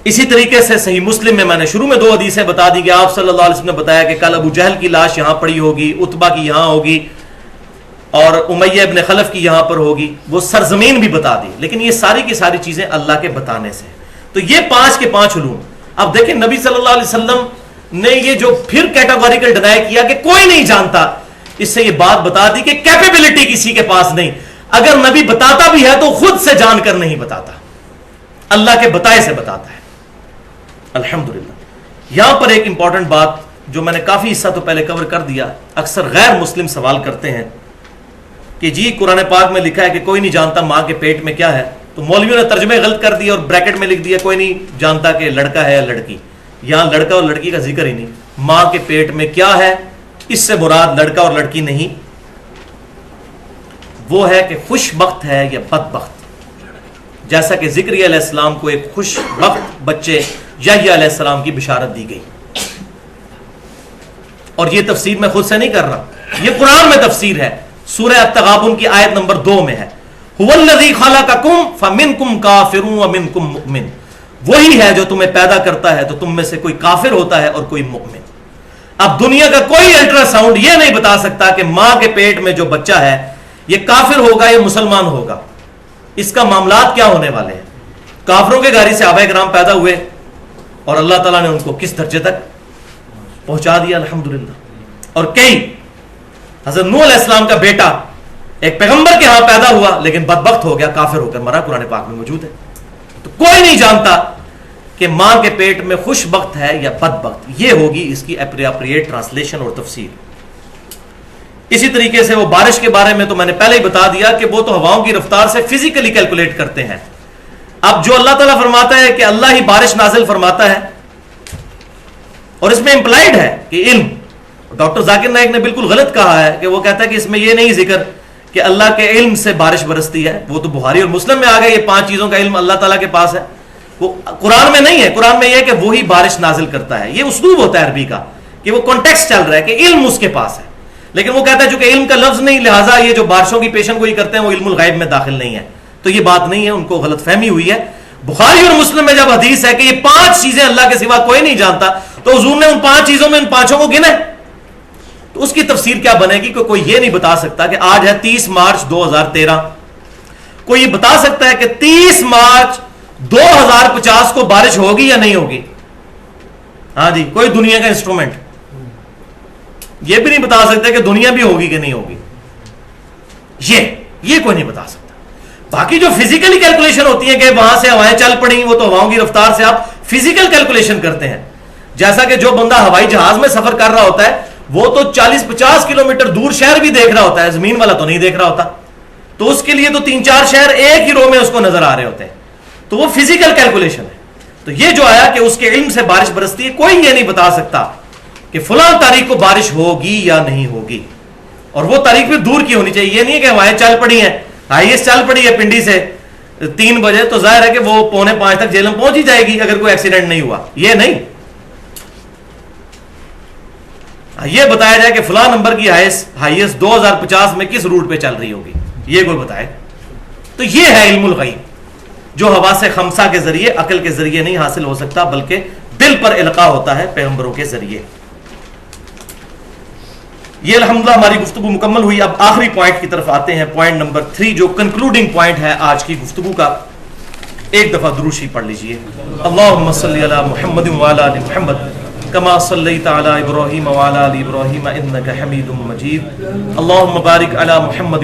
اسی طریقے سے صحیح مسلم میں نے شروع میں 2 حدیثیں بتا دی کہ آپ صلی اللہ علیہ وسلم نے بتایا کہ کل ابو جہل کی لاش یہاں پڑی ہوگی، عتبہ کی یہاں ہوگی، اور امیہ ابن خلف کی یہاں پر ہوگی، وہ سرزمین بھی بتا دی۔ لیکن یہ ساری کی ساری چیزیں اللہ کے بتانے سے۔ تو یہ 5 کے 5 علوم۔ اب دیکھیں نبی صلی اللہ علیہ وسلم نے یہ جو پھر کیٹاگوریکل ڈینائی کیا کہ کوئی نہیں جانتا، اس سے یہ بات بتا دی کہ کیپیبلٹی کسی کے پاس نہیں۔ اگر نبی بتاتا بھی ہے تو خود سے جان کر نہیں بتاتا، اللہ کے بتائے سے بتاتا ہے۔ الحمدللہ۔ یہاں پر ایک امپورٹنٹ بات جو میں نے کافی حصہ تو پہلے کور کر دیا، اکثر غیر مسلم سوال کرتے ہیں کہ جی قرآن پاک میں لکھا ہے کہ کوئی نہیں جانتا ماں کے پیٹ میں کیا ہے، تو مولویوں نے ترجمے غلط کر دیا اور بریکٹ میں لکھ دیا کوئی نہیں جانتا کہ لڑکا ہے یا لڑکی۔ یہاں لڑکا اور لڑکی کا ذکر ہی نہیں، ماں کے پیٹ میں کیا ہے اس سے مراد لڑکا اور لڑکی نہیں، وہ ہے کہ خوش بخت ہے یا بد بخت۔ جیسا کہ زکریا علیہ السلام کو ایک خوش بخت بچے یحییٰ علیہ السلام کی بشارت دی گئی، اور یہ تفسیر میں خود سے نہیں کر رہا، یہ قرآن میں تفسیر ہے، سورہ التغابن کی آیت نمبر 2 میں ہے، هو الذی خلقکم فمنکم کافر ومنکم مؤمن، وہی ہے جو تمہیں پیدا کرتا ہے تو تم میں سے کوئی کافر ہوتا ہے اور کوئی مؤمن۔ اب دنیا کا کوئی الٹرا ساؤنڈ یہ نہیں بتا سکتا کہ ماں کے پیٹ میں جو بچہ ہے یہ کافر ہوگا یا مسلمان ہوگا، اس کا معاملات کیا ہونے والے ہیں۔ کافروں کے گھر سے صحابہ کرام پیدا ہوئے اور اللہ تعالیٰ نے ان کو کس درجے تک پہنچا دیا، الحمدللہ۔ اور کئی حضرت نوح علیہ السلام کا بیٹا ایک پیغمبر کے ہاں پیدا ہوا لیکن بدبخت ہو گیا، کافر ہو کر مرا، قرآن پاک میں موجود ہے۔ تو کوئی نہیں جانتا کہ ماں کے پیٹ میں خوش بخت ہے یا بدبخت، یہ ہوگی اس کی اپریپریٹ ٹرانسلیشن اور تفسیر۔ اسی طریقے سے وہ بارش کے بارے میں تو میں نے پہلے ہی بتا دیا کہ وہ تو ہواؤں کی رفتار سے فزیکلی کیلکولیٹ کرتے ہیں۔ اب جو اللہ تعالیٰ فرماتا ہے کہ اللہ ہی بارش نازل فرماتا ہے، اور اس میں امپلائڈ ہے کہ علم، ڈاکٹر ذاکر نائک نے بالکل غلط کہا ہے کہ وہ کہتا ہے کہ اس میں یہ نہیں ذکر کہ اللہ کے علم سے بارش برستی ہے، وہ تو بخاری اور مسلم میں آ گیا، یہ 5 چیزوں کا علم اللہ تعالیٰ کے پاس ہے، وہ قرآن میں نہیں ہے۔ قرآن میں یہ ہے کہ وہی بارش نازل کرتا ہے، یہ اسلوب ہوتا ہے عربی کا کہ وہ کانٹیکسٹ چل رہا ہے کہ علم اس کے پاس ہے، لیکن وہ کہتا ہے چونکہ علم کا لفظ نہیں لہٰذا یہ جو بارشوں کی پیشن گوئی کرتے ہیں وہ علم الغیب میں داخل نہیں ہے، تو یہ بات نہیں ہے، ان کو غلط فہمی ہوئی ہے۔ بخاری اور مسلم میں جب حدیث ہے کہ یہ 5 چیزیں اللہ کے سوا کوئی نہیں جانتا، تو حضور نے ان 5 چیزوں میں ان 5 کو گنا، تو اس کی تفسیر کیا بنے گی کہ کوئی یہ نہیں بتا سکتا کہ آج ہے 30 مارچ 2013، کوئی یہ بتا سکتا ہے کہ 30 مارچ 2050 کو بارش ہوگی یا نہیں ہوگی؟ ہاں جی، کوئی دنیا کا انسٹرومنٹ یہ بھی نہیں بتا سکتا کہ دنیا بھی ہوگی کہ نہیں ہوگی، یہ کوئی نہیں بتا سکتا۔ باقی جو فزیکلی کیلکولیشن ہوتی ہے کہ وہاں سے ہوائیں چل پڑیں، وہ تو ہواؤں کی رفتار سے آپ فزیکل کیلکولیشن کرتے ہیں۔ جیسا کہ جو بندہ ہوائی جہاز میں سفر کر رہا ہوتا ہے وہ تو 40-50 کلومیٹر دور شہر بھی دیکھ رہا ہوتا ہے، زمین والا تو نہیں دیکھ رہا ہوتا، تو اس کے لیے تو 3-4 شہر ایک ہی رو میں اس کو نظر آ رہے ہوتے ہیں، تو وہ فزیکل کیلکولیشن ہے۔ تو یہ جو آیا کہ اس کے علم سے بارش برستی ہے، کوئی یہ نہیں بتا سکتا کہ فلاں تاریخ کو بارش ہوگی یا نہیں ہوگی، اور وہ تاریخ بھی دور کی ہونی چاہیے۔ یہ نہیں کہ ہوائیں چل پڑی ہیں، ہائیسٹ چل پڑی ہے پنڈی سے 3 بجے، تو ظاہر ہے کہ وہ 4:45 تک جیلم پہنچ ہی جائے گی اگر کوئی ایکسیڈنٹ نہیں ہوا، یہ نہیں۔ یہ بتایا جائے کہ فلاں نمبر کی ہائیسٹ 2050 میں کس روٹ پہ چل رہی ہوگی، یہ کوئی بتائے، تو یہ ہے علم الغیب جو حواس خمسہ کے ذریعے، عقل کے ذریعے نہیں حاصل ہو سکتا، بلکہ دل پر القاء ہوتا ہے پیغمبروں کے ذریعے۔ یہ الحمدللہ ہماری گفتگو مکمل ہوئی۔ اب آخری پوائنٹ کی طرف آتے ہیں، پوائنٹ نمبر 3 جو کنکلوڈنگ پوائنٹ ہے آج کی گفتگو کا۔ ایک دفعہ درود شریف پڑھ لیجئے۔ اللہم صلی علی محمد وعلی آل محمد کما صلیت علی ابراہیم وعلی آل ابراہیم انک حمید مجید۔ اللہم بارک علی محمد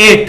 8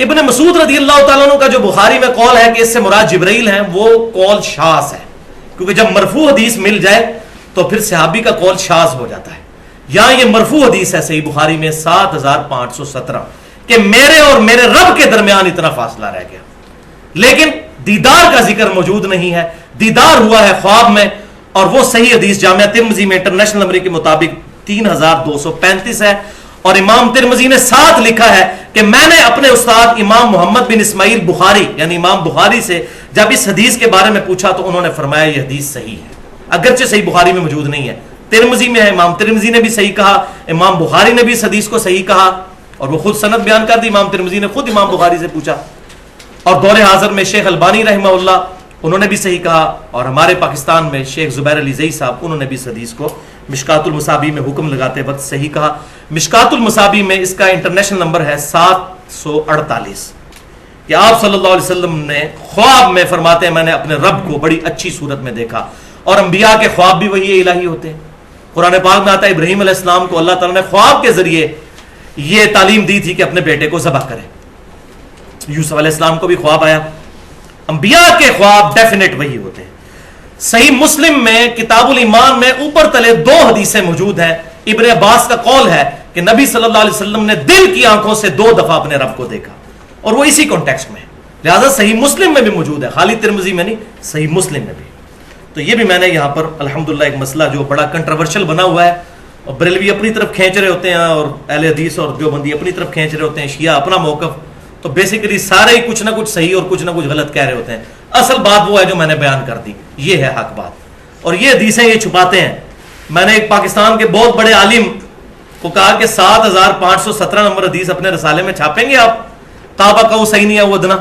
ابن مسعود رضی اللہ تعالیٰ عنہ کا جو بخاری میں قول ہے کہ اس سے مراد جبرائیل ہیں، وہ قول شاذ ہے، کیونکہ جب مرفوع حدیث مل جائے تو پھر صحابی کا قول شاذ ہو جاتا ہے۔ یہاں یہ مرفوع حدیث ہے صحیح بخاری میں 7517 کہ میرے اور میرے رب کے درمیان اتنا فاصلہ رہ گیا، لیکن دیدار کا ذکر موجود نہیں ہے۔ دیدار ہوا ہے خواب میں، اور وہ صحیح حدیث جامعہ ترمذی میں انٹرنیشنل نمبر کے مطابق 3235 ہے، اور امام ترمذی نے ساتھ لکھا ہے کہ میں نے اپنے استاد امام محمد بن اسماعیل بخاری یعنی امام بخاری سے جب اس حدیث کے بارے میں پوچھا تو انہوں نے فرمایا یہ حدیث صحیح ہے، اگرچہ صحیح بخاری میں موجود نہیں ہے، ترمذی میں ہے، امام ترمذی نے بھی صحیح کہا، امام بخاری نے بھی اس حدیث کو صحیح کہا، اور وہ خود سند بیان کر دی، امام ترمذی نے خود امام بخاری سے پوچھا، اور دور حاضر میں شیخ البانی رحمہ اللہ انہوں نے بھی صحیح کہا، اور ہمارے پاکستان میں شیخ زبیر علی زئی صاحب انہوں نے بھی اس حدیث کو مشکات المصابیح میں حکم لگاتے وقت صحیح کہا۔ مشکات المصابیح میں اس کا انٹرنیشنل نمبر ہے 748 کہ آپ صلی اللہ علیہ وسلم نے خواب میں فرماتے ہیں میں نے اپنے رب کو بڑی اچھی صورت میں دیکھا، اور انبیاء کے خواب بھی وہی الہی ہوتے ہیں۔ قرآن پاک میں آتا ہے ابراہیم علیہ السلام کو اللہ تعالیٰ نے خواب کے ذریعے یہ تعلیم دی تھی کہ اپنے بیٹے کو ذبح کرے، یوسف علیہ السلام کو بھی خواب آیا۔ انبیاء کے خواب ڈیفینیٹ وہی ہوتے ہیں۔ صحیح مسلم میں کتاب الایمان میں اوپر تلے 2 حدیثیں موجود ہیں۔ ابن عباس کا قول ہے کہ نبی صلی اللہ علیہ وسلم نے دل کی آنکھوں سے 2 دفعہ اپنے رب کو دیکھا، اور وہ اسی کانٹیکسٹ میں، لہذا صحیح مسلم میں بھی موجود ہے، خالی ترمذی میں نہیں، صحیح مسلم میں بھی۔ تو یہ بھی میں نے یہاں پر الحمدللہ ایک مسئلہ جو بڑا کنٹروورشل بنا ہوا ہے، اور بریلوی اپنی طرف کھینچ رہے ہوتے ہیں اور اہل حدیث اور دیوبندی اپنی طرف کھینچ رہے ہوتے ہیں، شیعہ اپنا موقف، تو بیسیکلی سارے ہی کچھ نہ کچھ صحیح اور کچھ نہ کچھ غلط کہہ رہے ہوتے ہیں۔ اصل بات وہ ہے جو میں نے بیان کر دی، یہ ہے حق بات، اور یہ حدیثیں یہ چھپاتے ہیں۔ میں نے ایک پاکستان کے بہت بڑے عالم کو کہا کہ 7517 نمبر حدیث اپنے رسالے میں چھاپیں گے آپ، قاب قوسین او ادنیٰ،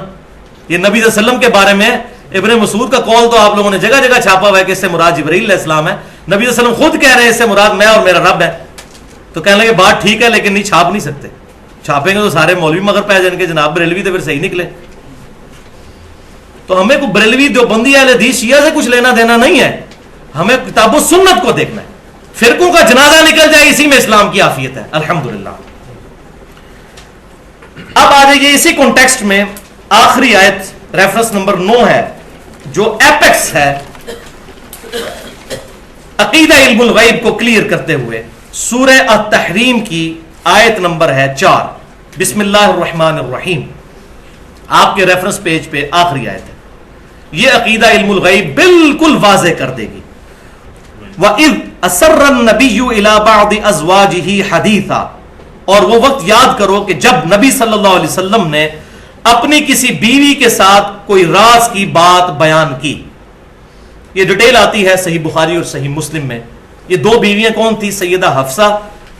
یہ نبی صلی اللہ علیہ وسلم کے بارے میں ابن مسعود کا قول تو آپ لوگوں نے جگہ جگہ چھاپا ہوا ہے کہ اس سے مراد جبرائیل علیہ السلام ہے، نبی صلی اللہ علیہ وسلم خود کہہ رہے ہیں اس سے مراد میں اور میرا رب ہے۔ تو کہنے لگے بات ٹھیک ہے لیکن نہیں چھاپ نہیں سکتے، چھاپیں گے تو سارے مولوی مگر پہ جائیں گے جناب بریلوی تو پھر صحیح نکلے۔ تو ہمیں کوئی بریلوی دیوبندی اہل حدیث شیعہ سے کچھ لینا دینا نہیں ہے، ہمیں کتاب و سنت کو دیکھنا ہے۔ فرقوں کا جنازہ نکل جائے اسی میں اسلام کی عافیت ہے الحمدللہ۔ اب آ جائیے اسی کانٹیکسٹ میں آخری آیت ریفرنس نمبر 9 ہے جو ایپیکس ہے عقیدہ علم الغیب کو کلیئر کرتے ہوئے، سورہ التحریم کی آیت نمبر ہے 4، بسم اللہ الرحمن الرحیم، آپ کے ریفرنس پیج پہ آخری آیت ہے۔ یہ عقیدہ علم الغیب بالکل واضح کر دے گی۔ وَإِذْ أَسَرَّ النَّبِيُّ إِلَىٰ بَعْضِ أَزْوَاجِهِ حَدِيثًا، اور وہ وقت یاد کرو کہ جب نبی صلی اللہ علیہ وسلم نے اپنی کسی بیوی کے ساتھ کوئی راز کی بات بیان کی۔ یہ ڈیٹیل آتی ہے صحیح بخاری اور صحیح مسلم میں۔ یہ 2 بیویاں کون تھی؟ سیدہ حفصہ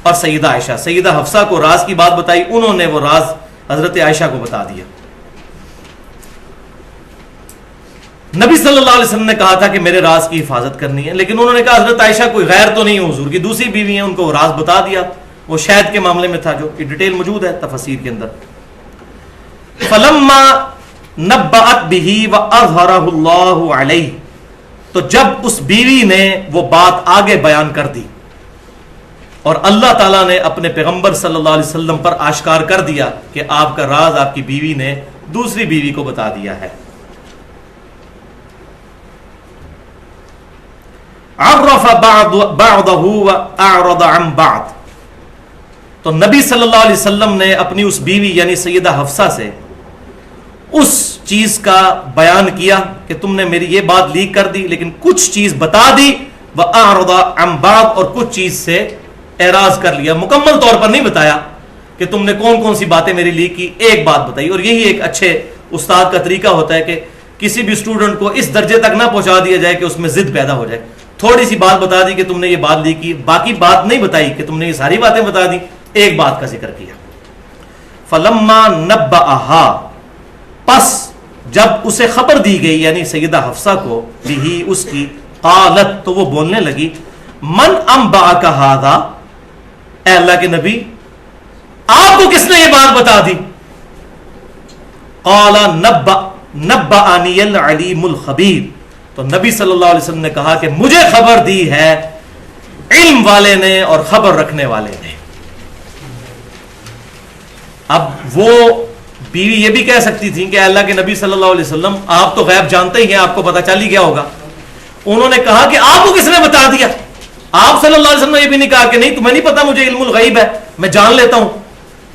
اور سیدہ عائشہ۔ سیدہ حفصہ کو راز کی بات بتائی، انہوں نے وہ راز حضرت عائشہ کو بتا دیا۔ نبی صلی اللہ علیہ وسلم نے کہا تھا کہ میرے راز کی حفاظت کرنی ہے، لیکن انہوں نے کہا حضرت عائشہ کوئی غیر تو نہیں، حضور کی دوسری بیوی ہیں، ان کو وہ راز بتا دیا۔ وہ شہد کے معاملے میں تھا، جو کہ ڈیٹیل موجود ہے تفسیر کے اندر۔ فلما نبأت به وأظهره الله علیہ، تو جب اس بیوی نے وہ بات آگے بیان کر دی اور اللہ تعالیٰ نے اپنے پیغمبر صلی اللہ علیہ وسلم پر آشکار کر دیا کہ آپ کا راز آپ کی بیوی نے دوسری بیوی کو بتا دیا ہے، عرف بعضه واعرض عن بعض، تو نبی صلی اللہ علیہ وسلم نے اپنی اس بیوی یعنی سیدہ حفصہ سے اس چیز کا بیان کیا کہ تم نے میری یہ بات لیک کر دی، لیکن کچھ چیز بتا دی، واعرض عن بعض، اور کچھ چیز سے اعراض کر لیا، مکمل طور پر نہیں بتایا کہ تم نے کون کون سی باتیں میری لیک کی، ایک بات بتائی۔ اور یہی ایک اچھے استاد کا طریقہ ہوتا ہے کہ کسی بھی اسٹوڈنٹ کو اس درجے تک نہ پہنچا دیا جائے کہ اس میں ضد پیدا ہو جائے، تھوڑی سی بات بتا دی کہ تم نے یہ بات لیک کی، باقی بات نہیں بتائی کہ تم نے یہ ساری باتیں بتا دی، ایک بات کا ذکر کیا۔ فلما نبأہا، پس جب اسے خبر دی گئی یعنی سیدہ حفصہ کو، بھی اس کی، قالت، تو وہ بولنے لگی، من انبأک ھذا، اے اللہ کے نبی آپ کو کس نے یہ بات بتا دی؟ قال نبأنی العلیم الخبیر، تو نبی صلی اللہ علیہ وسلم نے کہا کہ مجھے خبر دی ہے علم والے نے اور خبر رکھنے والے نے۔ اب وہ بیوی یہ بھی کہہ سکتی تھی کہ اللہ کے نبی صلی اللہ علیہ وسلم آپ تو غیب جانتے ہی ہیں, آپ کو پتہ چل ہی گیا ہوگا. انہوں نے کہا کہ آپ کو کس نے بتا دیا؟ آپ صلی اللہ علیہ وسلم نے یہ بھی نہیں کہا کہ نہیں تمہیں نہیں پتا, مجھے علم الغیب ہے, میں جان لیتا ہوں.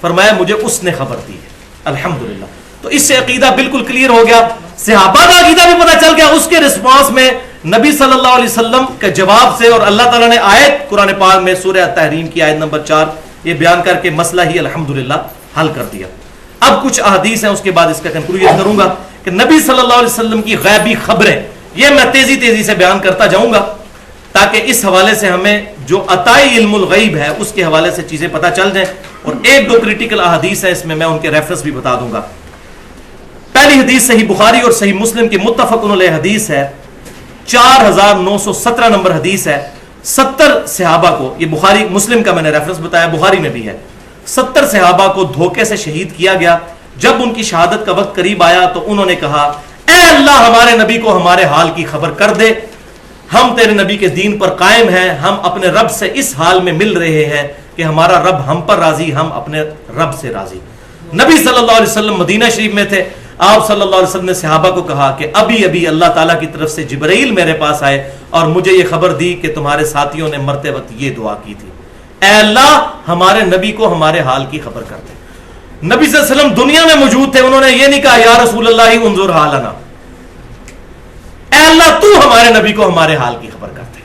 فرمایا مجھے اس نے خبر دی ہے. الحمدللہ. تو اس سے عقیدہ بالکل کلیئر ہو گیا, صحابہ کا عقیدہ بھی پتہ چل گیا. اس کے رسپانس میں نبی صلی اللہ علیہ وسلم کے جواب سے, اور اللہ تعالیٰ نے آیت قرآن پاک میں سورہ تحریم کی آیت نمبر 4 یہ بیان کر کے مسئلہ ہی الحمدللہ حل کر دیا. اب کچھ احادیث ہیں, اس کے بعد اس کا کنکلوژن کروں گا کہ نبی صلی اللہ علیہ وسلم کی غیبی خبریں, یہ میں تیزی سے بیان کرتا جاؤں گا تاکہ اس حوالے سے ہمیں جو عطائی علم الغیب ہے اس کے حوالے سے چیزیں پتہ چل جائیں. اور ایک دو کریٹیکل احادیث ہیں اس میں ان کے ریفرنس بھی بتا دوں گا. پہلی حدیث صحیح بخاری اور صحیح مسلم کی متفق علیہ حدیث ہے, 4917 نمبر حدیث ہے. 70 صحابہ کو, یہ بخاری مسلم کا میں نے ریفرنس بتایا, بخاری میں بھی ہے, 70 صحابہ کو دھوکے سے شہید کیا گیا. جب ان کی شہادت کا وقت قریب آیا تو انہوں نے کہا اے اللہ ہمارے نبی کو ہمارے حال کی خبر کر دے, ہم تیرے نبی کے دین پر قائم ہیں, ہم اپنے رب سے اس حال میں مل رہے ہیں کہ ہمارا رب ہم پر راضی, ہم اپنے رب سے راضی. نبی صلی اللہ علیہ وسلم مدینہ شریف میں تھے. آپ صلی اللہ علیہ وسلم نے صحابہ کو کہا کہ ابھی اللہ تعالیٰ کی طرف سے جبرائیل میرے پاس آئے اور مجھے یہ خبر دی کہ تمہارے ساتھیوں نے مرتے وقت یہ دعا کی تھی, اے اللہ ہمارے نبی کو ہمارے حال کی خبر کر دے. نبی صلی اللہ علیہ وسلم دنیا میں موجود تھے, انہوں نے یہ نہیں کہا یا رسول اللہ انظر حالنا, اے اللہ تو ہمارے نبی کو ہمارے حال کی خبر کر دے.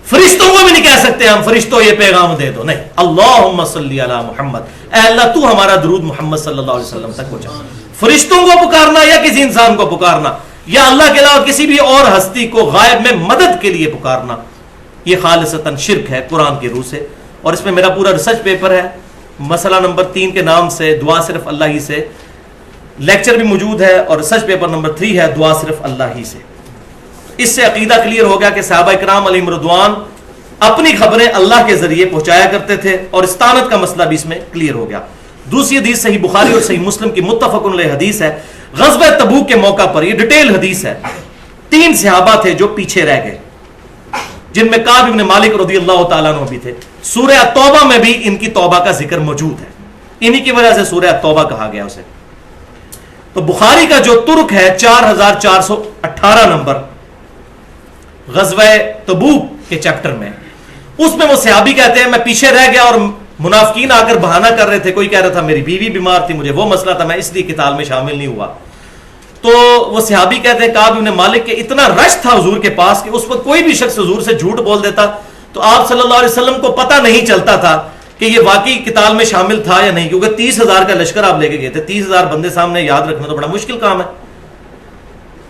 فرشتوں کو بھی نہیں کہہ سکتے ہم فرشتوں یہ پیغام دے دو, نہیں, اللہم صلی علی محمد, اے اللہ تو ہمارا درود محمد صلی اللہ علیہ وسلم تک پہنچا. فرشتوں کو پکارنا یا کسی انسان کو پکارنا یا اللہ کے علاوہ کسی بھی اور ہستی کو غائب میں مدد کے لیے پکارنا, یہ خالصتاً شرک ہے قرآن کی روح سے. اور اس میں میرا پورا ریسرچ پیپر ہے, مسئلہ نمبر 3 کے نام سے دعا صرف اللہ ہی سے, لیکچر بھی موجود ہے, اور ریسرچ پیپر نمبر 3 ہے دعا صرف اللہ ہی سے. اس سے عقیدہ کلیئر ہو گیا کہ صحابہ کرام علیہم رضوان اپنی خبریں اللہ کے ذریعے پہنچایا کرتے تھے, اور استانت کا مسئلہ بھی اس میں کلیئر ہو گیا. دوسری حدیث صحیح بخاری اور صحیح مسلم کی متفق علیہ حدیث ہے. غزوہ تبوک کے موقع پر, یہ ڈیٹیل حدیث ہے, 3 صحابہ تھے جو پیچھے رہ گئے, جن میں کعب بن مالک رضی اللہ تعالیٰ عنہ بھی تھے. سورہ توبہ میں بھی ان کی توبہ کا ذکر موجود ہے, انہی کی وجہ سے سورہ توبہ کہا گیا اسے. تو بخاری کا جو ترک ہے 4418 نمبر غزوہ تبوک کے چیپٹر میں, اس میں وہ صحابی کہتے ہیں میں پیچھے رہ گیا اور منافقین آ کر بہانہ کر رہے تھے, کوئی کہہ رہا تھا میری بیوی بیمار تھی, مجھے وہ مسئلہ تھا, میں اس لیے قتال میں شامل نہیں ہوا. تو وہ صحابی کہتے ہیں کعب بن مالک کے اتنا رش تھا حضور کے پاس کہ اس وقت کوئی بھی شخص حضور سے جھوٹ بول دیتا تو آپ صلی اللہ علیہ وسلم کو پتہ نہیں چلتا تھا کہ یہ واقعی قتال میں شامل تھا یا نہیں, کیونکہ 30,000 کا لشکر آپ لے کے گئے تھے, 30,000 بندے سامنے یاد رکھنا تو بڑا مشکل کام ہے.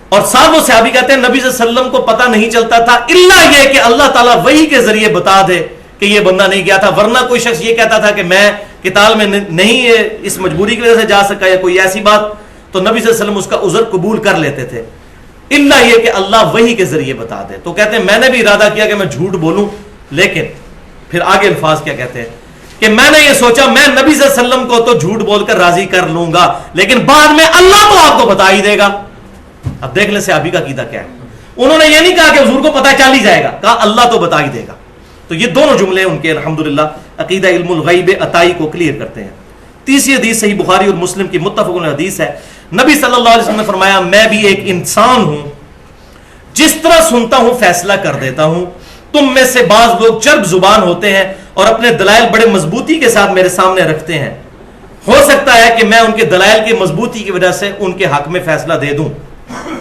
اور ساتھ وہ صحابی کہتے ہیں نبی صلی اللہ علیہ وسلم کو پتہ نہیں چلتا تھا الا یہ کہ اللہ تعالیٰ وحی کے ذریعے بتا دے کہ یہ بندہ نہیں گیا تھا, ورنہ کوئی شخص یہ کہتا تھا کہ میں قتال میں نہیں اس مجبوری کی وجہ سے جا سکا یا کوئی ایسی بات, تو نبی صلی اللہ علیہ وسلم اس کا عذر قبول کر لیتے تھے الا یہ کہ اللہ وحی کے ذریعے بتا دے. تو کہتے ہیں میں نے بھی ارادہ کیا کہ میں جھوٹ بولوں, لیکن پھر آگے الفاظ کیا کہتے ہیں کہ میں نے یہ سوچا میں نبی صلی اللہ علیہ وسلم کو تو جھوٹ بول کر راضی کر لوں گا, لیکن بعد میں اللہ تو آپ کو بتا ہی دے گا. اب دیکھ لیں صحابی کا عقیدہ کیا ہے, انہوں نے یہ نہیں کہا کہ حضور کو پتہ چل ہی جائے گا, کہا اللہ تو بتا ہی دے گا. تو یہ دونوں جملے ان کے الحمدللہ عقیدہ علم الغیب عطائی کو کلیئر کرتے ہیں. تیسری حدیث صحیح بخاری اور مسلم کی متفق علیہ حدیث ہے. نبی صلی اللہ علیہ وسلم نے فرمایا میں بھی ایک انسان ہوں, جس طرح سنتا ہوں فیصلہ کر دیتا ہوں. تم میں سے بعض لوگ چرب زبان ہوتے ہیں اور اپنے دلائل بڑے مضبوطی کے ساتھ میرے سامنے رکھتے ہیں. ہو سکتا ہے کہ میں ان کے دلائل کی مضبوطی کی وجہ سے ان کے حق میں فیصلہ دے دوں,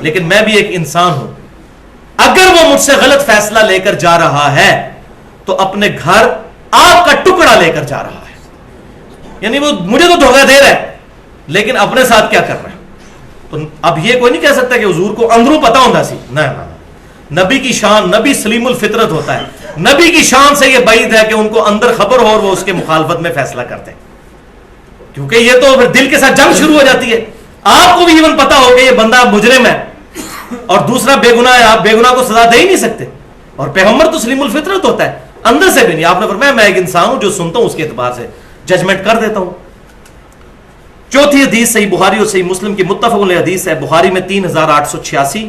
لیکن میں بھی ایک انسان ہوں. اگر وہ مجھ سے غلط فیصلہ لے کر جا رہا ہے تو اپنے گھر آگ کا ٹکڑا لے کر جا رہا ہے. یعنی وہ مجھے تو دھوکہ دے رہا ہے لیکن اپنے ساتھ کیا کر رہا ہے. تو اب یہ کوئی نہیں کہہ سکتا کہ حضور کو اندروں پتا ہوتا سی, نہیں, نبی کی شان, نبی سلیم الفطرت ہوتا ہے, نبی کی شان سے یہ بعید ہے کہ ان کو اندر خبر ہو اور وہ اس کے مخالفت میں فیصلہ کرتے ہیں, کیونکہ یہ تو پھر دل کے ساتھ جنگ شروع ہو جاتی ہے. آپ کو بھی ایون پتا ہو کہ یہ بندہ مجرم ہے اور دوسرا بے گناہ ہے, آپ بے گناہ کو سزا دے ہی نہیں سکتے, اور پیغمبر تو سلیم الفطرت ہوتا ہے, اندر سے بھی نہیں. آپ نے فرمایا میں ایک انسان ہوں جو سنتا ہوں اس کے اعتبار سے ججمنٹ کر دیتا ہوں. چوتھی حدیث صحیح بخاری اور صحیح مسلم کی متفق علیہ حدیث ہے. بخاری میں 3886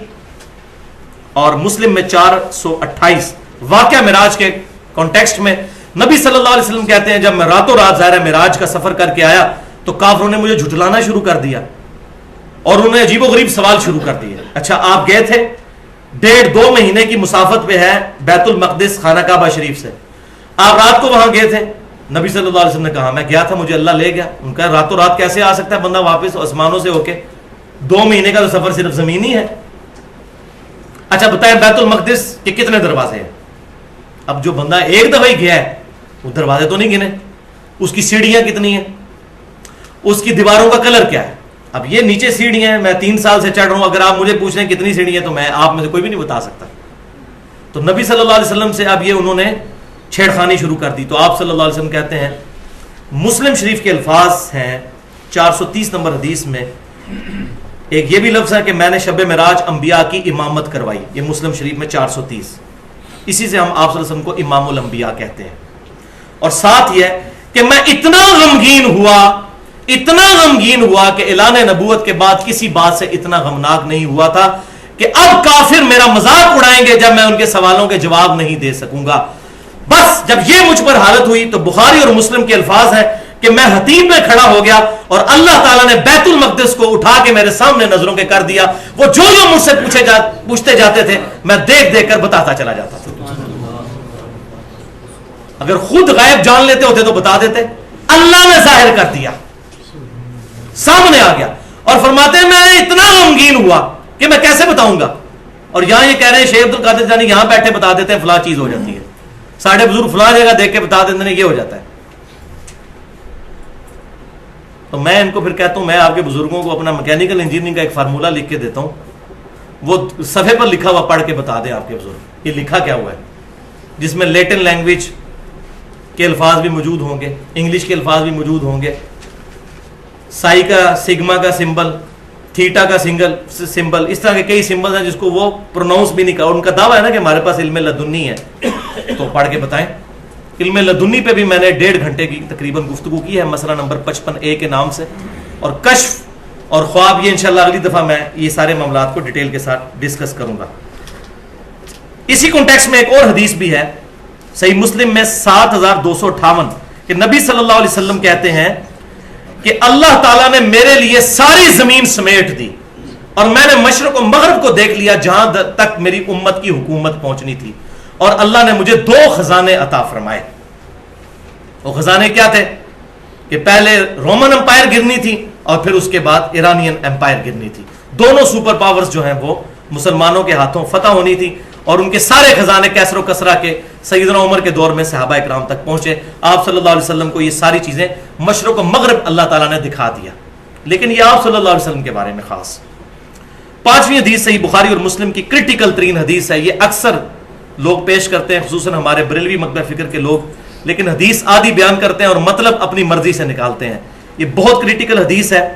اور مسلم میں 428. واقعہ معراج کے کانٹیکسٹ میں نبی صلی اللہ علیہ وسلم کہتے ہیں جب میں راتوں رات ظاہر معراج کا سفر کر کے آیا تو کافروں نے مجھے جھٹلانا شروع کر دیا اور انہوں نے عجیب و غریب سوال شروع کر دیے. اچھا آپ گئے تھے 1.5-2 مہینے کی مسافت پہ ہے بیت المقدس خانہ کعبہ شریف سے, آپ رات کو وہاں گئے تھے. نبی صلی اللہ علیہ وسلم نے کہا میں گیا تھا, مجھے اللہ لے گیا. ان کا راتوں رات کیسے آ سکتا ہے بندہ واپس آسمانوں سے ہو کے؟ 2 مہینے کا تو سفر صرف زمین ہی ہے. اچھا بتائیں بیت المقدس کے کتنے دروازے ہیں؟ اب جو بندہ ایک دفعہ ہی گیا ہے وہ دروازے تو نہیں گنے, اس کی سیڑھیاں کتنی ہیں, اس کی دیواروں کا کلر کیا ہے. اب یہ نیچے سیڑھیاں ہیں, میں 3 سال سے چڑھ رہا ہوں, اگر آپ مجھے پوچھ رہے ہیں کتنی سیڑھی ہیں تو میں آپ میں سے کوئی بھی نہیں بتا سکتا. تو نبی صلی اللہ علیہ وسلم سے اب یہ انہوں نے چھیڑخانی شروع کر دی. تو آپ صلی اللہ علیہ وسلم کہتے ہیں, مسلم شریف کے الفاظ ہیں 430 نمبر حدیث میں ایک یہ بھی لفظ ہے کہ میں نے شب معراج انبیاء کی امامت کروائی. یہ مسلم شریف میں 430, اسی سے ہم آپ صلی اللہ علیہ وسلم کو امام الانبیاء کہتے ہیں. اور ساتھ یہ کہ میں اتنا غمگین ہوا کہ اعلان نبوت کے بعد کسی بات سے اتنا غمناک نہیں ہوا تھا کہ اب کافر میرا مذاق اڑائیں گے جب میں ان کے سوالوں کے جواب نہیں دے سکوں گا. بس جب یہ مجھ پر حالت ہوئی تو بخاری اور مسلم کے الفاظ ہیں کہ میں حتیم میں کھڑا ہو گیا اور اللہ تعالیٰ نے بیت المقدس کو اٹھا کے میرے سامنے نظروں کے کر دیا. وہ جو مجھ سے پوچھتے جاتے تھے میں دیکھ دیکھ کر بتاتا چلا جاتا تھا. اگر خود غیب جان لیتے ہوتے تو بتا دیتے, اللہ نے ظاہر کر دیا, سامنے آ گیا. اور فرماتے ہیں میں اتنا غمگین ہوا کہ میں کیسے بتاؤں گا. اور یہاں یہ کہہ رہے ہیں شیخ عبد القادر جانی یہاں بیٹھے بتا دیتے ہیں فلاں چیز ہو جاتی ہے, ساڑھے بزرگ فلاں جگہ دیکھ کے بتا دیتے ہیں یہ ہو جاتا ہے. تو میں ان کو پھر کہتا ہوں, میں آپ کے بزرگوں کو اپنا میکینیکل انجینئرنگ کا ایک فارمولہ لکھ کے دیتا ہوں, وہ صفحے پر لکھا ہوا پڑھ کے بتا دیں آپ کے بزرگ یہ لکھا کیا ہوا ہے, جس میں لیٹن لینگویج کے الفاظ بھی موجود ہوں گے, انگلش کے الفاظ بھی موجود ہوں گے, سائی کا سگما کا سمبل, تھیٹا کا سمبل, اس طرح کے کئی سمبل ہیں جس کو وہ پروناؤنس بھی نہیں کر. ان کا دعویٰ ہے نا کہ ہمارے پاس علم لدنی ہے, تو پڑھ کے بتائیں. علم لدنی پہ بھی میں نے 1.5 گھنٹے کی تقریباً گفتگو کی ہے, مسئلہ نمبر 55A کے نام سے. اور کشف اور خواب, یہ انشاءاللہ اگلی دفعہ میں یہ سارے معاملات کو ڈیٹیل کے ساتھ ڈسکس کروں گا. اسی کانٹیکسٹ میں ایک اور حدیث بھی ہے صحیح مسلم میں 7258 کہ نبی صلی اللہ علیہ وسلم کہتے ہیں کہ اللہ تعالیٰ نے میرے لیے ساری زمین سمیٹ دی اور میں نے مشرق و مغرب کو دیکھ لیا جہاں تک میری امت کی حکومت پہنچنی تھی, اور اللہ نے مجھے 2 خزانے عطا فرمائے. وہ خزانے کیا تھے کہ پہلے رومن امپائر گرنی تھی اور پھر اس کے بعد ایرانین امپائر گرنی تھی. دونوں سپر پاورز جو ہیں وہ مسلمانوں کے ہاتھوں فتح ہونی تھی, اور ان کے سارے خزانے کیسر و کسرا کے سیدنا عمر کے دور میں صحابہ اکرام تک پہنچے. آپ صلی اللہ علیہ وسلم کو یہ ساری چیزیں مشرق و مغرب اللہ تعالیٰ نے دکھا دیا. لیکن یہ آپ صلی اللہ علیہ وسلم کے بارے میں خاص. 5ویں حدیث صحیح بخاری اور مسلم کی کرٹیکل ترین حدیث ہے. یہ اکثر لوگ پیش کرتے ہیں, خصوصاً ہمارے بریلوی مکتبہ فکر کے لوگ, لیکن حدیث آدھی بیان کرتے ہیں اور مطلب اپنی مرضی سے نکالتے ہیں. یہ بہت کرٹیکل حدیث ہے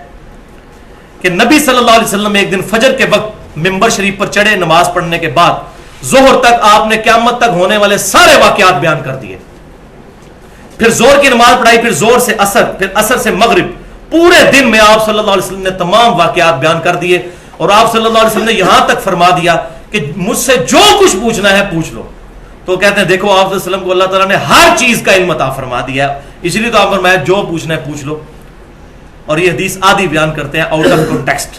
کہ نبی صلی اللہ علیہ وسلم ایک دن فجر کے وقت ممبر شریف پر چڑھے, نماز پڑھنے کے بعد ظہر تک آپ نے قیامت تک ہونے والے سارے واقعات بیان کر دیے. پھر زور کی نماز پڑھائی, پھر زور سے عصر, پھر عصر سے مغرب. پورے دن میں آپ صلی اللہ علیہ وسلم نے تمام واقعات بیان کر دیے, اور آپ صلی اللہ علیہ وسلم نے یہاں تک فرما دیا کہ مجھ سے جو کچھ پوچھنا ہے پوچھ لو. تو کہتے ہیں دیکھو آپ صلی اللہ علیہ وسلم کو اللہ تعالیٰ نے ہر چیز کا علم عطا فرما دیا, اس لیے تو آپ فرمایا جو پوچھنا ہے پوچھ لو. اور یہ حدیث آدھی بیان کرتے ہیں آؤٹ آف کانٹیکسٹ.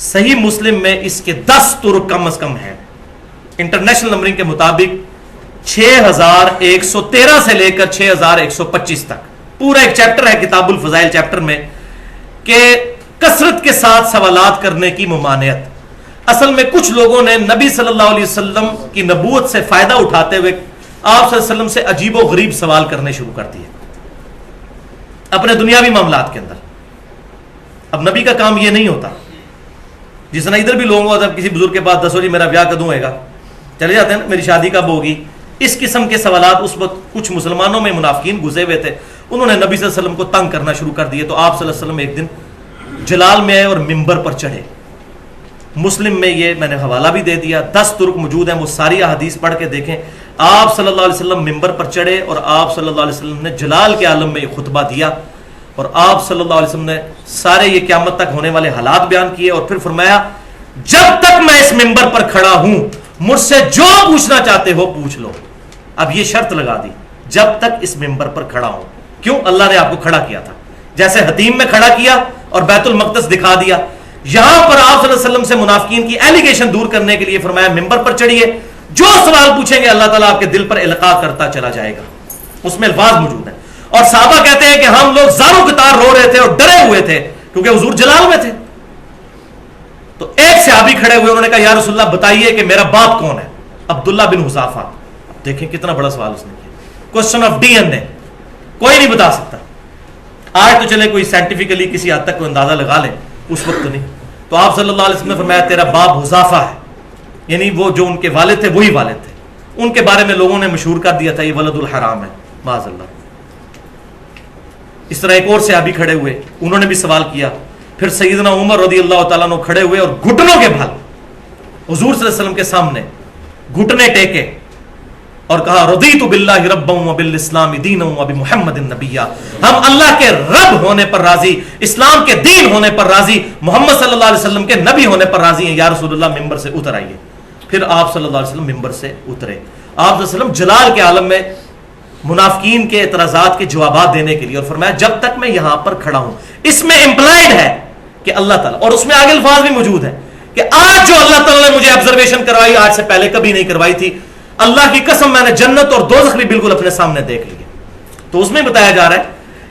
صحیح مسلم میں اس کے 10 طرق کم از کم ہیں. انٹرنیشنل نمبرنگ کے مطابق 6113 سے لے کر 6125 تک پورا ایک چیپٹر ہے کتاب الفضائل چیپٹر میں کہ کثرت کے ساتھ سوالات کرنے کی ممانعت. اصل میں کچھ لوگوں نے نبی صلی اللہ علیہ وسلم کی نبوت سے فائدہ اٹھاتے ہوئے آپ صلی اللہ علیہ وسلم سے عجیب و غریب سوال کرنے شروع کر دیے اپنے دنیاوی معاملات کے اندر. اب نبی کا کام یہ نہیں ہوتا. جس طرح ادھر بھی لوگوں کو کسی بزرگ کے پاس دسو جی میرا بیاہ کدوں ہوئے گا, چلے جاتے ہیں نا, میری شادی کب ہوگی. اس قسم کے سوالات اس وقت کچھ مسلمانوں میں منافقین گھسے ہوئے تھے, انہوں نے نبی صلی اللہ علیہ وسلم کو تنگ کرنا شروع کر دیے. تو آپ صلی اللہ علیہ وسلم ایک دن جلال میں آئے اور ممبر پر چڑھے. مسلم میں یہ میں نے حوالہ بھی دے دیا, 10 طرق موجود ہیں, وہ ساری احادیث پڑھ کے دیکھیں. آپ صلی اللہ علیہ وسلم ممبر پر چڑھے اور آپ صلی اللہ علیہ وسلم نے جلال کے عالم میں یہ خطبہ دیا, اور آپ صلی اللہ علیہ وسلم نے سارے یہ قیامت تک ہونے والے حالات بیان کیے, اور پھر فرمایا جب تک میں اس ممبر پر کھڑا ہوں مجھ سے جو پوچھنا چاہتے ہو پوچھ لو. اب یہ شرط لگا دی, جب تک اس ممبر پر کھڑا ہوں. کیوں؟ اللہ نے آپ کو کھڑا کیا تھا, جیسے حتیم میں کھڑا کیا اور بیت المقدس دکھا دیا. یہاں پر آپ صلی اللہ علیہ وسلم سے منافقین کی ایلیگیشن دور کرنے کے لیے فرمایا ممبر پر چڑھیے, جو سوال پوچھیں گے اللہ تعالیٰ آپ کے دل پر القاء کرتا چلا جائے گا. اس میں الفاظ موجود ہیں. اور صحابہ کہتے ہیں کہ ہم لوگ زاروں کتار رو رہے تھے اور ڈرے ہوئے تھے کیونکہ حضور جلال میں تھے. تو ایک صحابی کھڑے ہوئے, انہوں نے کہا یا رسول اللہ بتائیے کہ میرا باپ کون ہے؟ عبداللہ بن حذافہ. دیکھیں کتنا بڑا سوال اس نے کیا, کوسچن آف ڈی این اے. کوئی نہیں بتا سکتا. آج تو چلے کوئی سائنٹیفکلی کسی حد تک کوئی اندازہ لگا لے, اس وقت تو نہیں. تو آپ صلی اللہ علیہ وسلم نے فرمایا تیرا باپ حذافہ ہے, یعنی وہ جو ان کے والد تھے وہی والد تھے. ان کے بارے میں لوگوں نے مشہور کر دیا تھا یہ ولد الحرام ہے, معاذ اللہ. اس طرح ایک اور صحابی کھڑے ہوئے, انہوں نے بھی سوال کیا. پھر سیدنا عمر رضی اللہ تعالیٰ عنہ کھڑے ہوئے اور گھٹنوں کے بھل حضور صلی اللہ علیہ وسلم کے سامنے گھٹنے ٹیکے اور کہا رضیت باللہ ربا وبالاسلام دینا وبمحمد نبیا. ہم اللہ کے رب ہونے پر راضی, اسلام کے دین ہونے پر راضی, محمد صلی اللہ علیہ وسلم کے نبی ہونے پر راضی ہیں. یا رسول اللہ ممبر سے اتر آئیے. پھر آپ صلی اللہ علیہ وسلم ممبر سے اترے. آپ صلی اللہ علیہ وسلم جلال کے عالم میں منافقین کے اعتراضات کے جوابات دینے کے لیے, اور فرمایا جب تک میں یہاں پر کھڑا ہوں. اس میں امپلائڈ ہے کہ اللہ تعالیٰ, اور اس میں آگے الفاظ بھی موجود ہیں کہ آج جو اللہ تعالیٰ نے مجھے آبزرویشن کروائی آج سے پہلے کبھی نہیں کروائی تھی. اللہ کی قسم میں نے جنت اور دوزخ بھی بالکل اپنے سامنے دیکھ لی. تو اس میں بتایا جا رہا ہے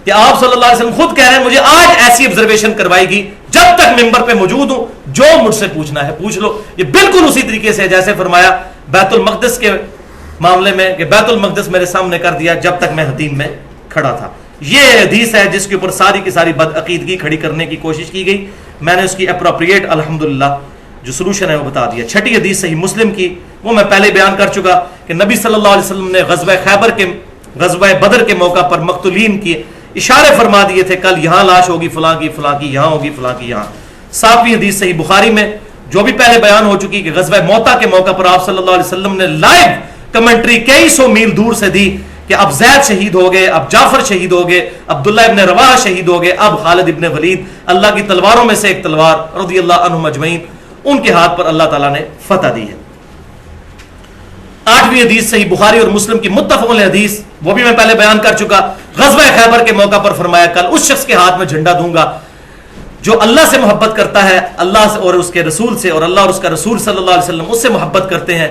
کہ آپ صلی اللہ علیہ وسلم خود کہہ رہے ہیں مجھے آج ایسی آبزرویشن کروائے گی جب تک ممبر پہ موجود ہوں, جو مجھ سے پوچھنا ہے پوچھ لو. یہ بالکل اسی طریقے سے جیسے فرمایا بیت المقدس کے معاملے میں کہ بیت المقدس میرے سامنے کر دیا جب تک میں حتیم میں کھڑا تھا. یہ حدیث ہے جس کے اوپر ساری کی ساری بدعقیدگی کھڑی کرنے کی کوشش کی گئی. میں نے اس کی اپروپریٹ الحمدللہ جو سلوشن ہے وہ بتا دیا. چھٹی حدیث صحیح مسلم کی, وہ میں پہلے بیان کر چکا کہ نبی صلی اللہ علیہ وسلم نے غزوہ بدر کے موقع پر مقتولین کی اشارے فرما دیے تھے, کل یہاں لاش ہوگی فلاں کی, فلاں کی یہاں ہوگی, فلاں کی یہاں. 7ویں حدیث صحیح بخاری میں جو بھی پہلے بیان ہو چکی کہ غزوہ موتا کے موقع پر آپ صلی اللہ علیہ وسلم نے لائیو کمنٹری کئی سو میل دور سے دی کہ اب زید شہید ہو گئے, اب جعفر شہید ہو گئے, عبداللہ ابن رواحہ شہید ہو گئے, اب خالد ابن ولید, اللہ کی تلواروں میں سے ایک تلوار رضی اللہ عنہم اجمعین, ان کے ہاتھ پر اللہ تعالیٰ نے فتح دی ہے. 8ویں حدیث صحیح بخاری اور مسلم کی متفق علیہ حدیث, وہ بھی میں پہلے بیان کر چکا. غزوہ خیبر کے موقع پر فرمایا کل اس شخص کے ہاتھ میں جھنڈا دوں گا جو اللہ سے محبت کرتا ہے, اللہ سے اور اس کے رسول سے, اور اللہ اور اس کا رسول صلی اللہ علیہ وسلم اس سے محبت کرتے ہیں.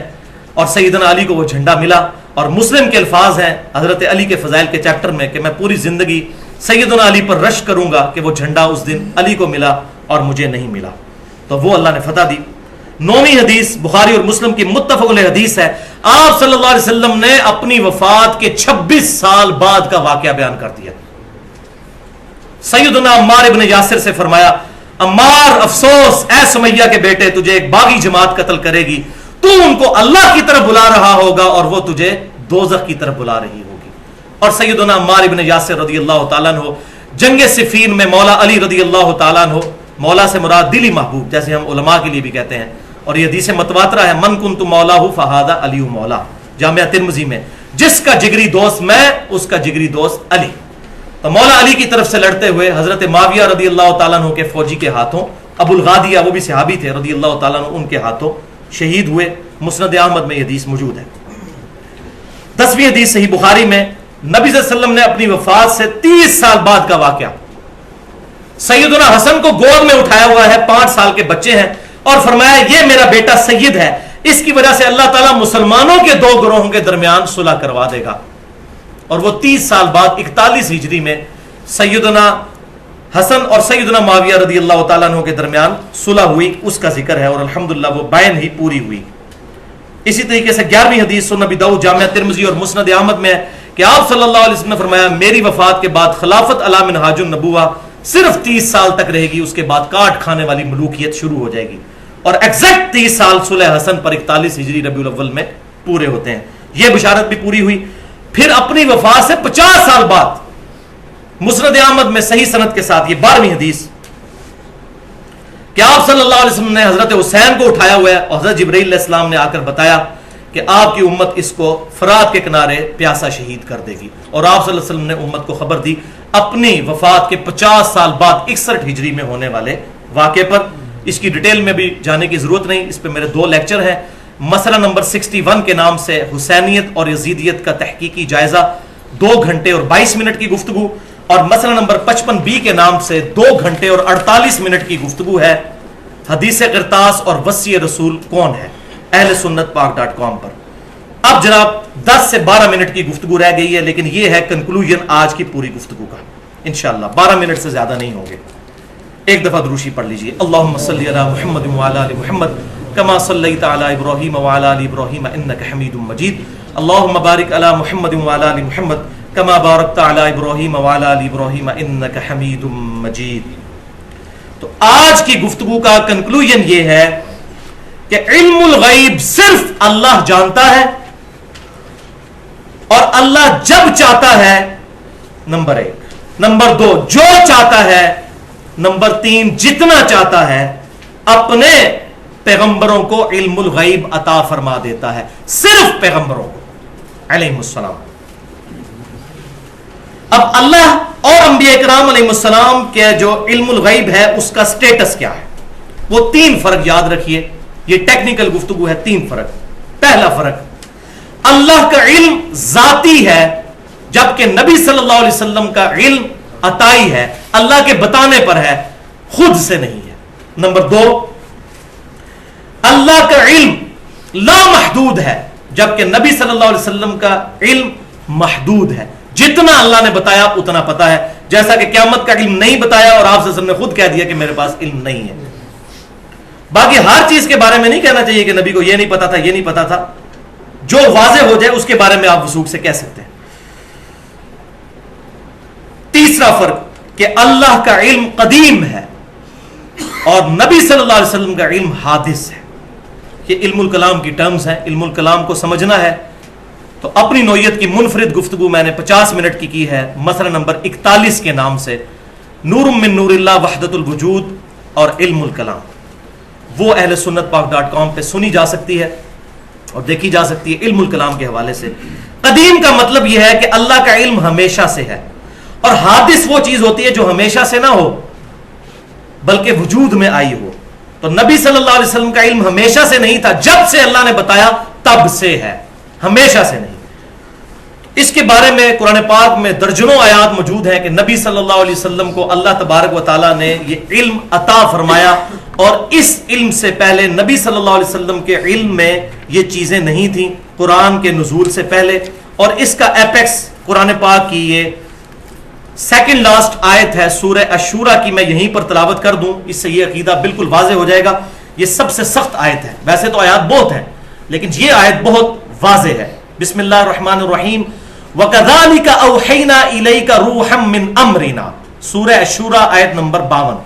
اور سیدنا علی کو وہ جھنڈا ملا. اور مسلم کے الفاظ ہیں حضرت علی کے فضائل کے چیپٹر میں کہ میں پوری زندگی سیدنا علی پر رشک کروں گا کہ وہ جھنڈا اس دن علی کو ملا اور مجھے نہیں ملا. تو وہ اللہ نے فتح دی. 9ویں حدیث بخاری اور مسلم کی متفق علیہ حدیث ہے. آپ صلی اللہ علیہ وسلم نے اپنی وفات کے 26 سال بعد کا واقعہ بیان کر دیا. سیدنا عمار ابن یاسر سے فرمایا عمار افسوس اے سمیہ کے بیٹے, تجھے ایک باغی جماعت قتل کرے گی, تو ان کو اللہ کی طرف بلا رہا ہوگا اور وہ تجھے دوزخ کی طرف بلا رہی ہوگی. اور سیدنا عمار ابن یاسر رضی اللہ تعالیٰ عنہ جنگ صفین میں مولا علی رضی اللہ تعالیٰ عنہ, مولا سے مراد دلی محبوب جیسے ہم علماء کے لیے بھی کہتے ہیں, اور یہ حدیث متواترہ ہے من کنت مولاہ فہذا علی مولا, جامعہ ترمذی میں, جس کا جگری دوست میں اس کا جگری دوست علی. تو مولا علی کی طرف سے لڑتے ہوئے حضرت معاویہ رضی اللہ تعالیٰ عنہ کے فوجی کے ہاتھوں, ابو الغادیہ وہ بھی صحابی تھے رضی اللہ تعالیٰ عنہ, ان کے ہاتھوں شہید ہوئے. مسند احمد میں یہ حدیث موجود ہے. 10ویں حدیث صحیح بخاری میں نبی صلی اللہ علیہ وسلم نے اپنی وفات سے 30 سال بعد کا واقعہ, سیدنا حسن کو گود میں اٹھایا ہوا ہے, 5 سال کے بچے ہیں, اور فرمایا یہ میرا بیٹا سید ہے, اس کی وجہ سے اللہ تعالیٰ مسلمانوں کے 2 گروہوں کے درمیان صلح کروا دے گا. اور وہ 30 سال بعد 41 ہجری میں سیدنا حسن اور سیدنا معاویہ رضی اللہ تعالیٰ عنہ کے درمیان صلح ہوئی, اس کا ذکر ہے, اور الحمدللہ وہ بین ہی پوری ہوئی. اسی طریقے سے 11ویں حدیث سنن ابی داؤد جامعہ ترمذی اور مسند احمد میں ہے کہ آپ صلی اللہ علیہ وسلم نے فرمایا میری وفات کے بعد خلافت علی منہاج النبوہ صرف 30 سال تک رہے گی, اس کے بعد کاٹ کھانے والی ملوکیت شروع ہو جائے گی. اور ایگزیکٹ 30 سال صلح حسن پر 41 ہجری ربیع الاول میں پورے ہوتے ہیں. یہ بشارت بھی پوری ہوئی. پھر اپنی وفات سے 50 سال بعد مسند احمد میں صحیح سند کے ساتھ یہ 12ویں حدیث کہ آپ صلی اللہ علیہ وسلم نے حضرت حسین کو اٹھایا ہوا ہے, اور حضرت جبرائیل علیہ السلام نے آ کر بتایا کہ آپ کی امت اس کو فرات کے کنارے پیاسا شہید کر دے گی. اور آپ صلی اللہ علیہ وسلم نے امت کو خبر دی اپنی وفات کے 50 سال بعد 61 ہجری میں ہونے والے واقعے پر. اس کی ڈیٹیل میں بھی جانے کی ضرورت نہیں, اس پہ میرے 2 لیکچر ہیں. مسئلہ نمبر 61 کے نام سے حسینیت اور یزیدیت کا تحقیقی جائزہ, 2 گھنٹے اور 22 منٹ کی گفتگو, اور مسئلہ نمبر 55B کے نام سے 2 گھنٹے اور 48 منٹ کی گفتگو ہے، حدیث قرطاس اور وصی رسول کون ہے، اہل سنت پاک.com پر۔ اب جناب 10 سے 12 منٹ کی گفتگو رہ گئی ہے، لیکن یہ ہے کنکلوژن آج کی پوری گفتگو کا انشاءاللہ، 12 منٹ سے زیادہ نہیں ہوں گے۔ ایک دفعہ دروشی پڑھ لیجئے، اللہم صلی علی محمد وعلی آل محمد کما صلیت علی ابراہیم وعلی آل ابراہیم انک حمید مجید، اللہم بارک علی محمد وعلی آل محمد کما بارکت علی ابراہیم وعلی آل ابراہیم انک حمید مجید۔ تو آج کی گفتگو کا کنکلوژن یہ ہے کہ علم الغیب صرف اللہ جانتا ہے، اور اللہ جب چاہتا ہے نمبر 1، نمبر 2 جو چاہتا ہے، نمبر 3 جتنا چاہتا ہے، اپنے پیغمبروں کو علم الغیب عطا فرما دیتا ہے، صرف پیغمبروں کو علیہ السلام۔ اب اللہ اور انبیاء کرام علیہ السلام کے جو علم الغیب ہے اس کا سٹیٹس کیا ہے، وہ 3 فرق یاد رکھیے، یہ ٹیکنیکل گفتگو ہے۔ 3 فرق۔ پہلا فرق، اللہ کا علم ذاتی ہے، جبکہ نبی صلی اللہ علیہ وسلم کا علم عطائی ہے، اللہ کے بتانے پر ہے، خود سے نہیں ہے۔ نمبر 2، اللہ کا علم لامحدود ہے، جبکہ نبی صلی اللہ علیہ وسلم کا علم محدود ہے، جتنا اللہ نے بتایا اتنا پتا ہے، جیسا کہ قیامت کا علم نہیں بتایا اور آپ نے خود کہہ دیا کہ میرے پاس علم نہیں ہے۔ باقی ہر چیز کے بارے میں نہیں کہنا چاہیے کہ نبی کو یہ نہیں پتا تھا، یہ نہیں پتا تھا، جو واضح ہو جائے اس کے بارے میں آپ وثوق سے کہہ سکتے ہیں۔ تیسرا فرق کہ اللہ کا علم قدیم ہے اور نبی صلی اللہ علیہ وسلم کا علم حادث ہے۔ یہ علم الکلام کی ٹرمز ہیں، علم الکلام کو سمجھنا ہے تو اپنی نوعیت کی منفرد گفتگو میں نے 50 منٹ کی ہے، مسئلہ نمبر 41 کے نام سے، نور من نور اللہ وحدت الوجود اور علم الکلام۔ وہ اہل سنت پاک.com پہ سنی جا سکتی ہے اور دیکھی جا سکتی ہے علم الکلام کے حوالے سے۔ قدیم کا مطلب یہ ہے کہ اللہ کا علم ہمیشہ سے ہے، اور حادث وہ چیز ہوتی ہے جو ہمیشہ سے نہ ہو بلکہ وجود میں آئی ہو۔ تو نبی صلی اللہ علیہ وسلم کا علم ہمیشہ سے نہیں تھا، جب سے اللہ نے بتایا تب سے ہے، ہمیشہ سے نہیں۔ اس کے بارے میں قرآن پاک میں درجنوں آیات موجود ہیں کہ نبی صلی اللہ علیہ وسلم کو اللہ تبارک و تعالیٰ نے یہ علم عطا فرمایا، اور اس علم سے پہلے نبی صلی اللہ علیہ وسلم کے علم میں یہ چیزیں نہیں تھیں قرآن کے نزول سے پہلے۔ اور اس کا ایپیکس قرآن پاک کی یہ سیکنڈ لاسٹ آیت ہے سورہ الشورى کی، میں یہیں پر تلاوت کر دوں، اس سے یہ عقیدہ بالکل واضح ہو جائے گا۔ یہ سب سے سخت آیت ہے، ویسے تو آیات بہت ہیں لیکن یہ آیت بہت واضح ہے۔ بسم اللہ الرحمن الرحیم، وَكَذَلِكَ أَوْحَيْنَا إِلَيْكَ رُوحًا مِّنْ أَمْرِنَا، سورہ الشورى آیت نمبر 52۔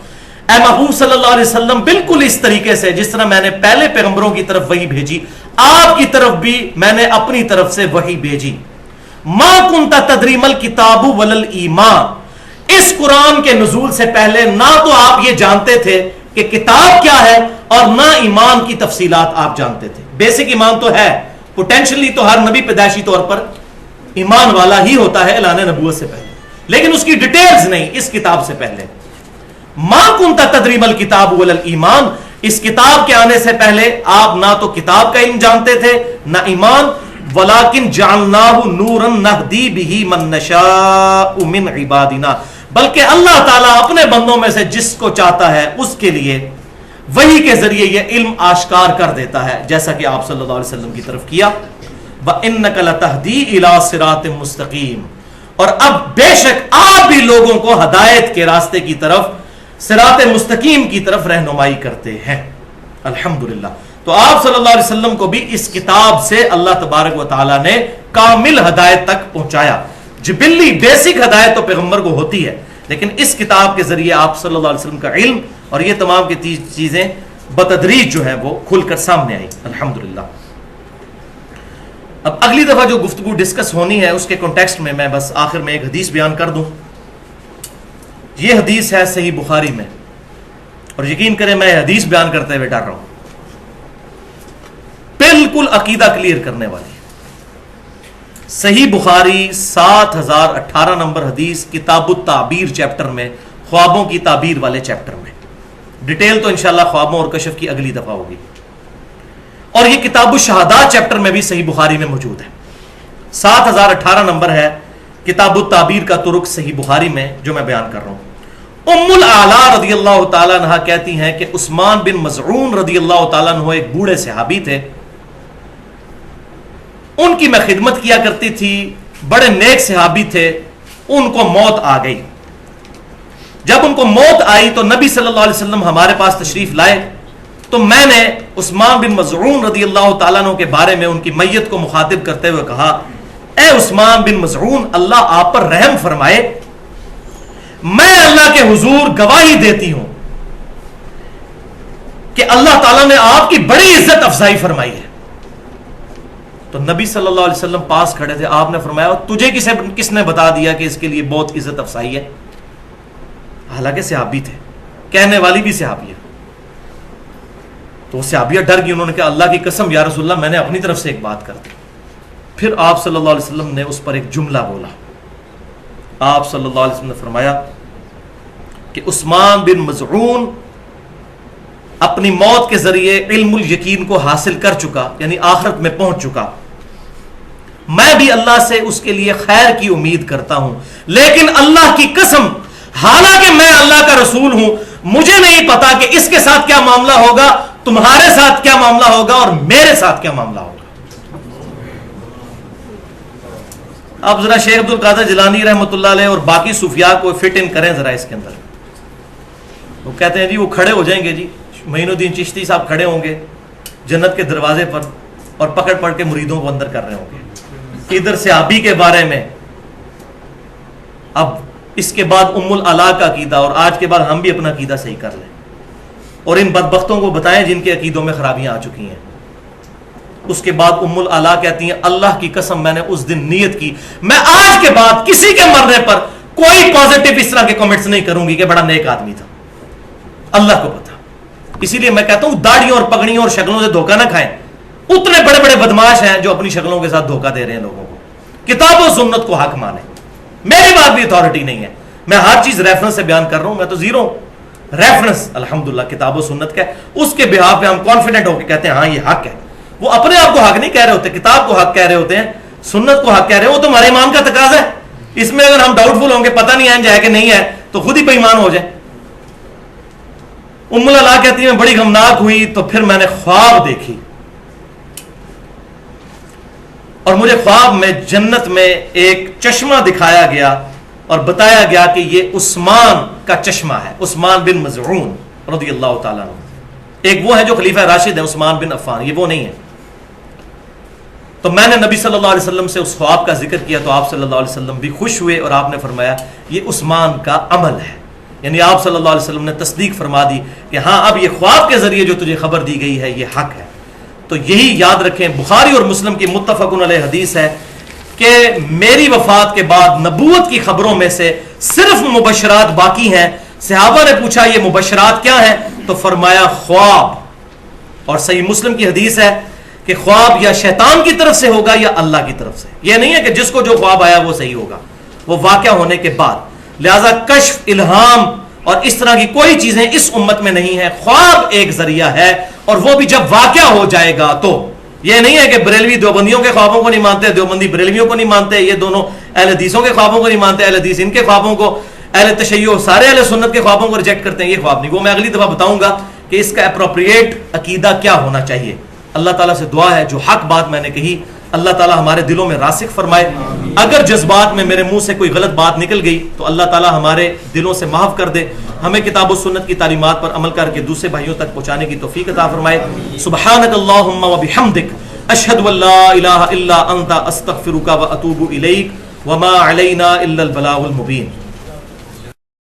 اے محبوب صلی اللہ علیہ وسلم، بالکل اس طریقے سے جس طرح میں نے پہلے پیغمبروں کی طرف وحی بھیجی، آپ کی طرف بھی میں نے اپنی طرف سے وحی بھیجی۔ مَا كُنْتَ تَدْرِي مَا الْكِتَابُ وَلَا الْإِيمَانُ، اس قرآن کے نزول سے پہلے نہ تو آپ یہ جانتے تھے کہ کتاب کیا ہے اور نہ ایمان کی تفصیلات آپ جانتے تھے۔ بیسک ایمان تو ہے، پوٹینشلی تو ہر نبی پیدائشی طور پر ایمان والا ہی ہوتا ہے اعلان نبوت سے پہلے، لیکن اس کی ڈیٹیلز نہیں اس کتاب سے پہلے۔ ما کنت تدری ما الکتاب ولا الایمان، اس کتاب کے آنے سے پہلے آپ نہ تو کتاب کا علم جانتے تھے نہ ایمان۔ ولیکن جعلناہ نورا نہدی بہ من نشاء من عبادنا، بلکہ اللہ تعالیٰ اپنے بندوں میں سے جس کو چاہتا ہے اس کے لیے وحی کے ذریعے یہ علم آشکار کر دیتا ہے، جیسا کہ آپ صلی اللہ علیہ وسلم کی طرف کیا۔ وَإِنَّكَ لَتَهْدِي إِلَىٰ صِرَاطٍ مُسْتَقِيمٍ، اور اب بے شک آپ بھی لوگوں کو ہدایت کے راستے کی طرف، صراط مستقیم کی طرف رہنمائی کرتے ہیں۔ الحمدللہ، تو آپ صلی اللہ علیہ وسلم کو بھی اس کتاب سے اللہ تبارک و تعالیٰ نے کامل ہدایت تک پہنچایا۔ جبلی بیسک ہدایت تو پیغمبر کو ہوتی ہے، لیکن اس کتاب کے ذریعے آپ صلی اللہ علیہ وسلم کا علم اور یہ تمام کی چیزیں بتدریج جو ہیں وہ کھل کر سامنے آئی۔ الحمدللہ۔ اب اگلی دفعہ جو گفتگو ڈسکس ہونی ہے اس کے کنٹیکسٹ میں میں بس آخر میں ایک حدیث بیان کر دوں۔ یہ حدیث ہے صحیح بخاری میں، اور یقین کریں میں حدیث بیان کرتے ہوئے ڈر رہا ہوں، بالکل عقیدہ کلیئر کرنے والی۔ صحیح بخاری 7018 نمبر حدیث، کتاب التعبیر چیپٹر میں، خوابوں کی تعبیر والے چیپٹر میں۔ ڈیٹیل تو انشاءاللہ خوابوں اور کشف کی اگلی دفعہ ہوگی، اور یہ کتاب الشہادات چیپٹر میں بھی صحیح بخاری میں موجود ہے۔ 7018 نمبر ہے کتاب التعبیر کا طرق صحیح بخاری میں جو میں بیان کر رہا ہوں. ام الاعلیٰ رضی اللہ تعالیٰ عنہ کہتی ہیں کہ عثمان بن مظعون رضی اللہ تعالیٰ عنہ ایک بوڑھے صحابی تھے، ان کی میں خدمت کیا کرتی تھی، بڑے نیک صحابی تھے. ان کو موت آ گئی. جب ان کو موت آئی تو نبی صلی اللہ علیہ وسلم ہمارے پاس تشریف لائے، تو میں نے عثمان بن مظعون رضی اللہ تعالیٰ عنہ کے بارے میں ان کی میت کو مخاطب کرتے ہوئے کہا، اے عثمان بن مظعون، اللہ آپ پر رحم فرمائے، میں اللہ کے حضور گواہی دیتی ہوں کہ اللہ تعالیٰ نے آپ کی بڑی عزت افزائی فرمائی ہے. تو نبی صلی اللہ علیہ وسلم پاس کھڑے تھے. آپ نے فرمایا تجھے کس نے بتا دیا کہ اس کے لیے بہت عزت افزائی ہے؟ حالانکہ صحابی تھے، کہنے والی بھی صحابی ہے. تو صحابیہ ڈر گئی، انہوں نے کہا اللہ کی قسم یا رسول اللہ میں نے اپنی طرف سے ایک بات کر دی. پھر آپ صلی اللہ علیہ وسلم نے اس پر ایک جملہ بولا. آپ صلی اللہ علیہ وسلم نے فرمایا کہ عثمان بن مظعون اپنی موت کے ذریعے علم الیقین کو حاصل کر چکا، یعنی آخرت میں پہنچ چکا. میں بھی اللہ سے اس کے لیے خیر کی امید کرتا ہوں، لیکن اللہ کی قسم حالانکہ میں اللہ کا رسول ہوں، مجھے نہیں پتا کہ اس کے ساتھ کیا معاملہ ہوگا، تمہارے ساتھ کیا معاملہ ہوگا اور میرے ساتھ کیا معاملہ ہوگا. اب ذرا شیخ عبد القادر جیلانی رحمۃ اللہ علیہ اور باقی صوفیاء کو فٹ ان کریں ذرا اس کے اندر. وہ کہتے ہیں جی وہ کھڑے ہو جائیں گے، جی معین الدین چشتی صاحب کھڑے ہوں گے جنت کے دروازے پر اور پکڑ پڑ کے مریدوں کو اندر کر رہے ہوں گے. ادھر صحابی کے بارے میں، اب اس کے بعد ام الاعلیٰ کا عقیدہ، اور آج کے بعد ہم بھی اپنا عقیدہ صحیح کر لیں اور ان بدبختوں کو بتائیں جن کے عقیدوں میں خرابیاں آ چکی ہیں. اس کے بعد ام الاعلیٰ کہتی ہیں اللہ کی قسم میں نے اس دن نیت کی میں آج کے بعد کسی کے مرنے پر کوئی پازیٹیو اس طرح کے کمنٹس نہیں کروں گی کہ بڑا نیک آدمی تھا، اللہ کو پتا. اسی لیے میں کہتا ہوں داڑھیوں اور پگڑیوں اور شکلوں سے دھوکہ نہ کھائیں. اتنے بڑے بڑے بدماش ہیں جو اپنی شکلوں کے ساتھ دھوکہ دے رہے ہیں لوگوں کو. کتاب و سنت کو حق مانیں. میری بات بھی اتھارٹی نہیں ہے، میں ہر چیز ریفرنس سے بیان کر رہا ہوں. میں تو زیرو ریفرنس الحمدللہ کتاب و سنت کا اس کے بہاف پہ ہم کانفیڈنٹ ہو کے کہتے ہیں ہاں یہ حق ہے. وہ اپنے آپ کو حق نہیں کہہ رہے ہوتے، کتاب کو حق کہہ رہے ہوتے ہیں، سنت کو حق کہہ رہے ہیں. وہ تو ہمارے امام کا تقاضا ہے. اس میں اگر ہم ڈاؤٹ فل ہوں گے پتہ نہیں ہے کہ نہیں ہے تو خود ہی بے ایمان ہو جائے. ام الاعلیٰ کہتی ہے میں بڑی غمناک ہوئی تو پھر میں نے خواب دیکھی اور مجھے خواب میں جنت میں ایک چشمہ دکھایا گیا اور بتایا گیا کہ یہ عثمان کا چشمہ ہے، عثمان بن مظعون رضی اللہ تعالیٰ عنہ. ایک وہ ہے جو خلیفہ راشد ہے عثمان بن عفان، یہ وہ نہیں ہے. تو میں نے نبی صلی اللہ علیہ وسلم سے اس خواب کا ذکر کیا تو آپ صلی اللہ علیہ وسلم بھی خوش ہوئے اور آپ نے فرمایا یہ عثمان کا عمل ہے. یعنی آپ صلی اللہ علیہ وسلم نے تصدیق فرما دی کہ ہاں اب یہ خواب کے ذریعے جو تجھے خبر دی گئی ہے یہ حق ہے. تو یہی یاد رکھیں بخاری اور مسلم کی متفق علیہ حدیث ہے کہ میری وفات کے بعد نبوت کی خبروں میں سے صرف مبشرات باقی ہیں. صحابہ نے پوچھا یہ مبشرات کیا ہیں تو فرمایا خواب. اور صحیح مسلم کی حدیث ہے کہ خواب یا شیطان کی طرف سے ہوگا یا اللہ کی طرف سے. یہ نہیں ہے کہ جس کو جو خواب آیا وہ صحیح ہوگا، وہ واقعہ ہونے کے بعد. لہذا کشف، الہام اور اس طرح کی کوئی چیزیں اس امت میں نہیں ہے. خواب ایک ذریعہ ہے اور وہ بھی جب واقعہ ہو جائے گا. تو یہ نہیں ہے کہ بریلوی دیوبندیوں کے خوابوں کو نہیں مانتے، دیوبندی بریلویوں کو نہیں مانتے، یہ دونوں اہل حدیثوں کے خوابوں کو نہیں مانتے، اہل حدیث ان کے خوابوں کو، اہل تشیع سارے اہل سنت کے خوابوں کو ریجیکٹ کرتے ہیں. یہ خواب نہیں. وہ میں اگلی دفعہ بتاؤں گا کہ اس کا اپروپریٹ عقیدہ کیا ہونا چاہیے. اللہ تعالیٰ سے دعا ہے جو حق بات میں نے کہی اللہ تعالیٰ ہمارے دلوں میں راسخ فرمائے. اگر جذبات میں میرے منہ سے کوئی غلط بات نکل گئی تو اللہ تعالیٰ ہمارے دلوں سے معاف کر دے. ہمیں کتاب و سنت کی تعلیمات پر عمل کر کے دوسرے بھائیوں تک پہنچانے کی توفیق عطا فرمائے. سبحانک اللہم و بحمدک اشہد ان لا الہ الا انت استغفرک و اتوب الیک وما علینا الا البلاغ المبین.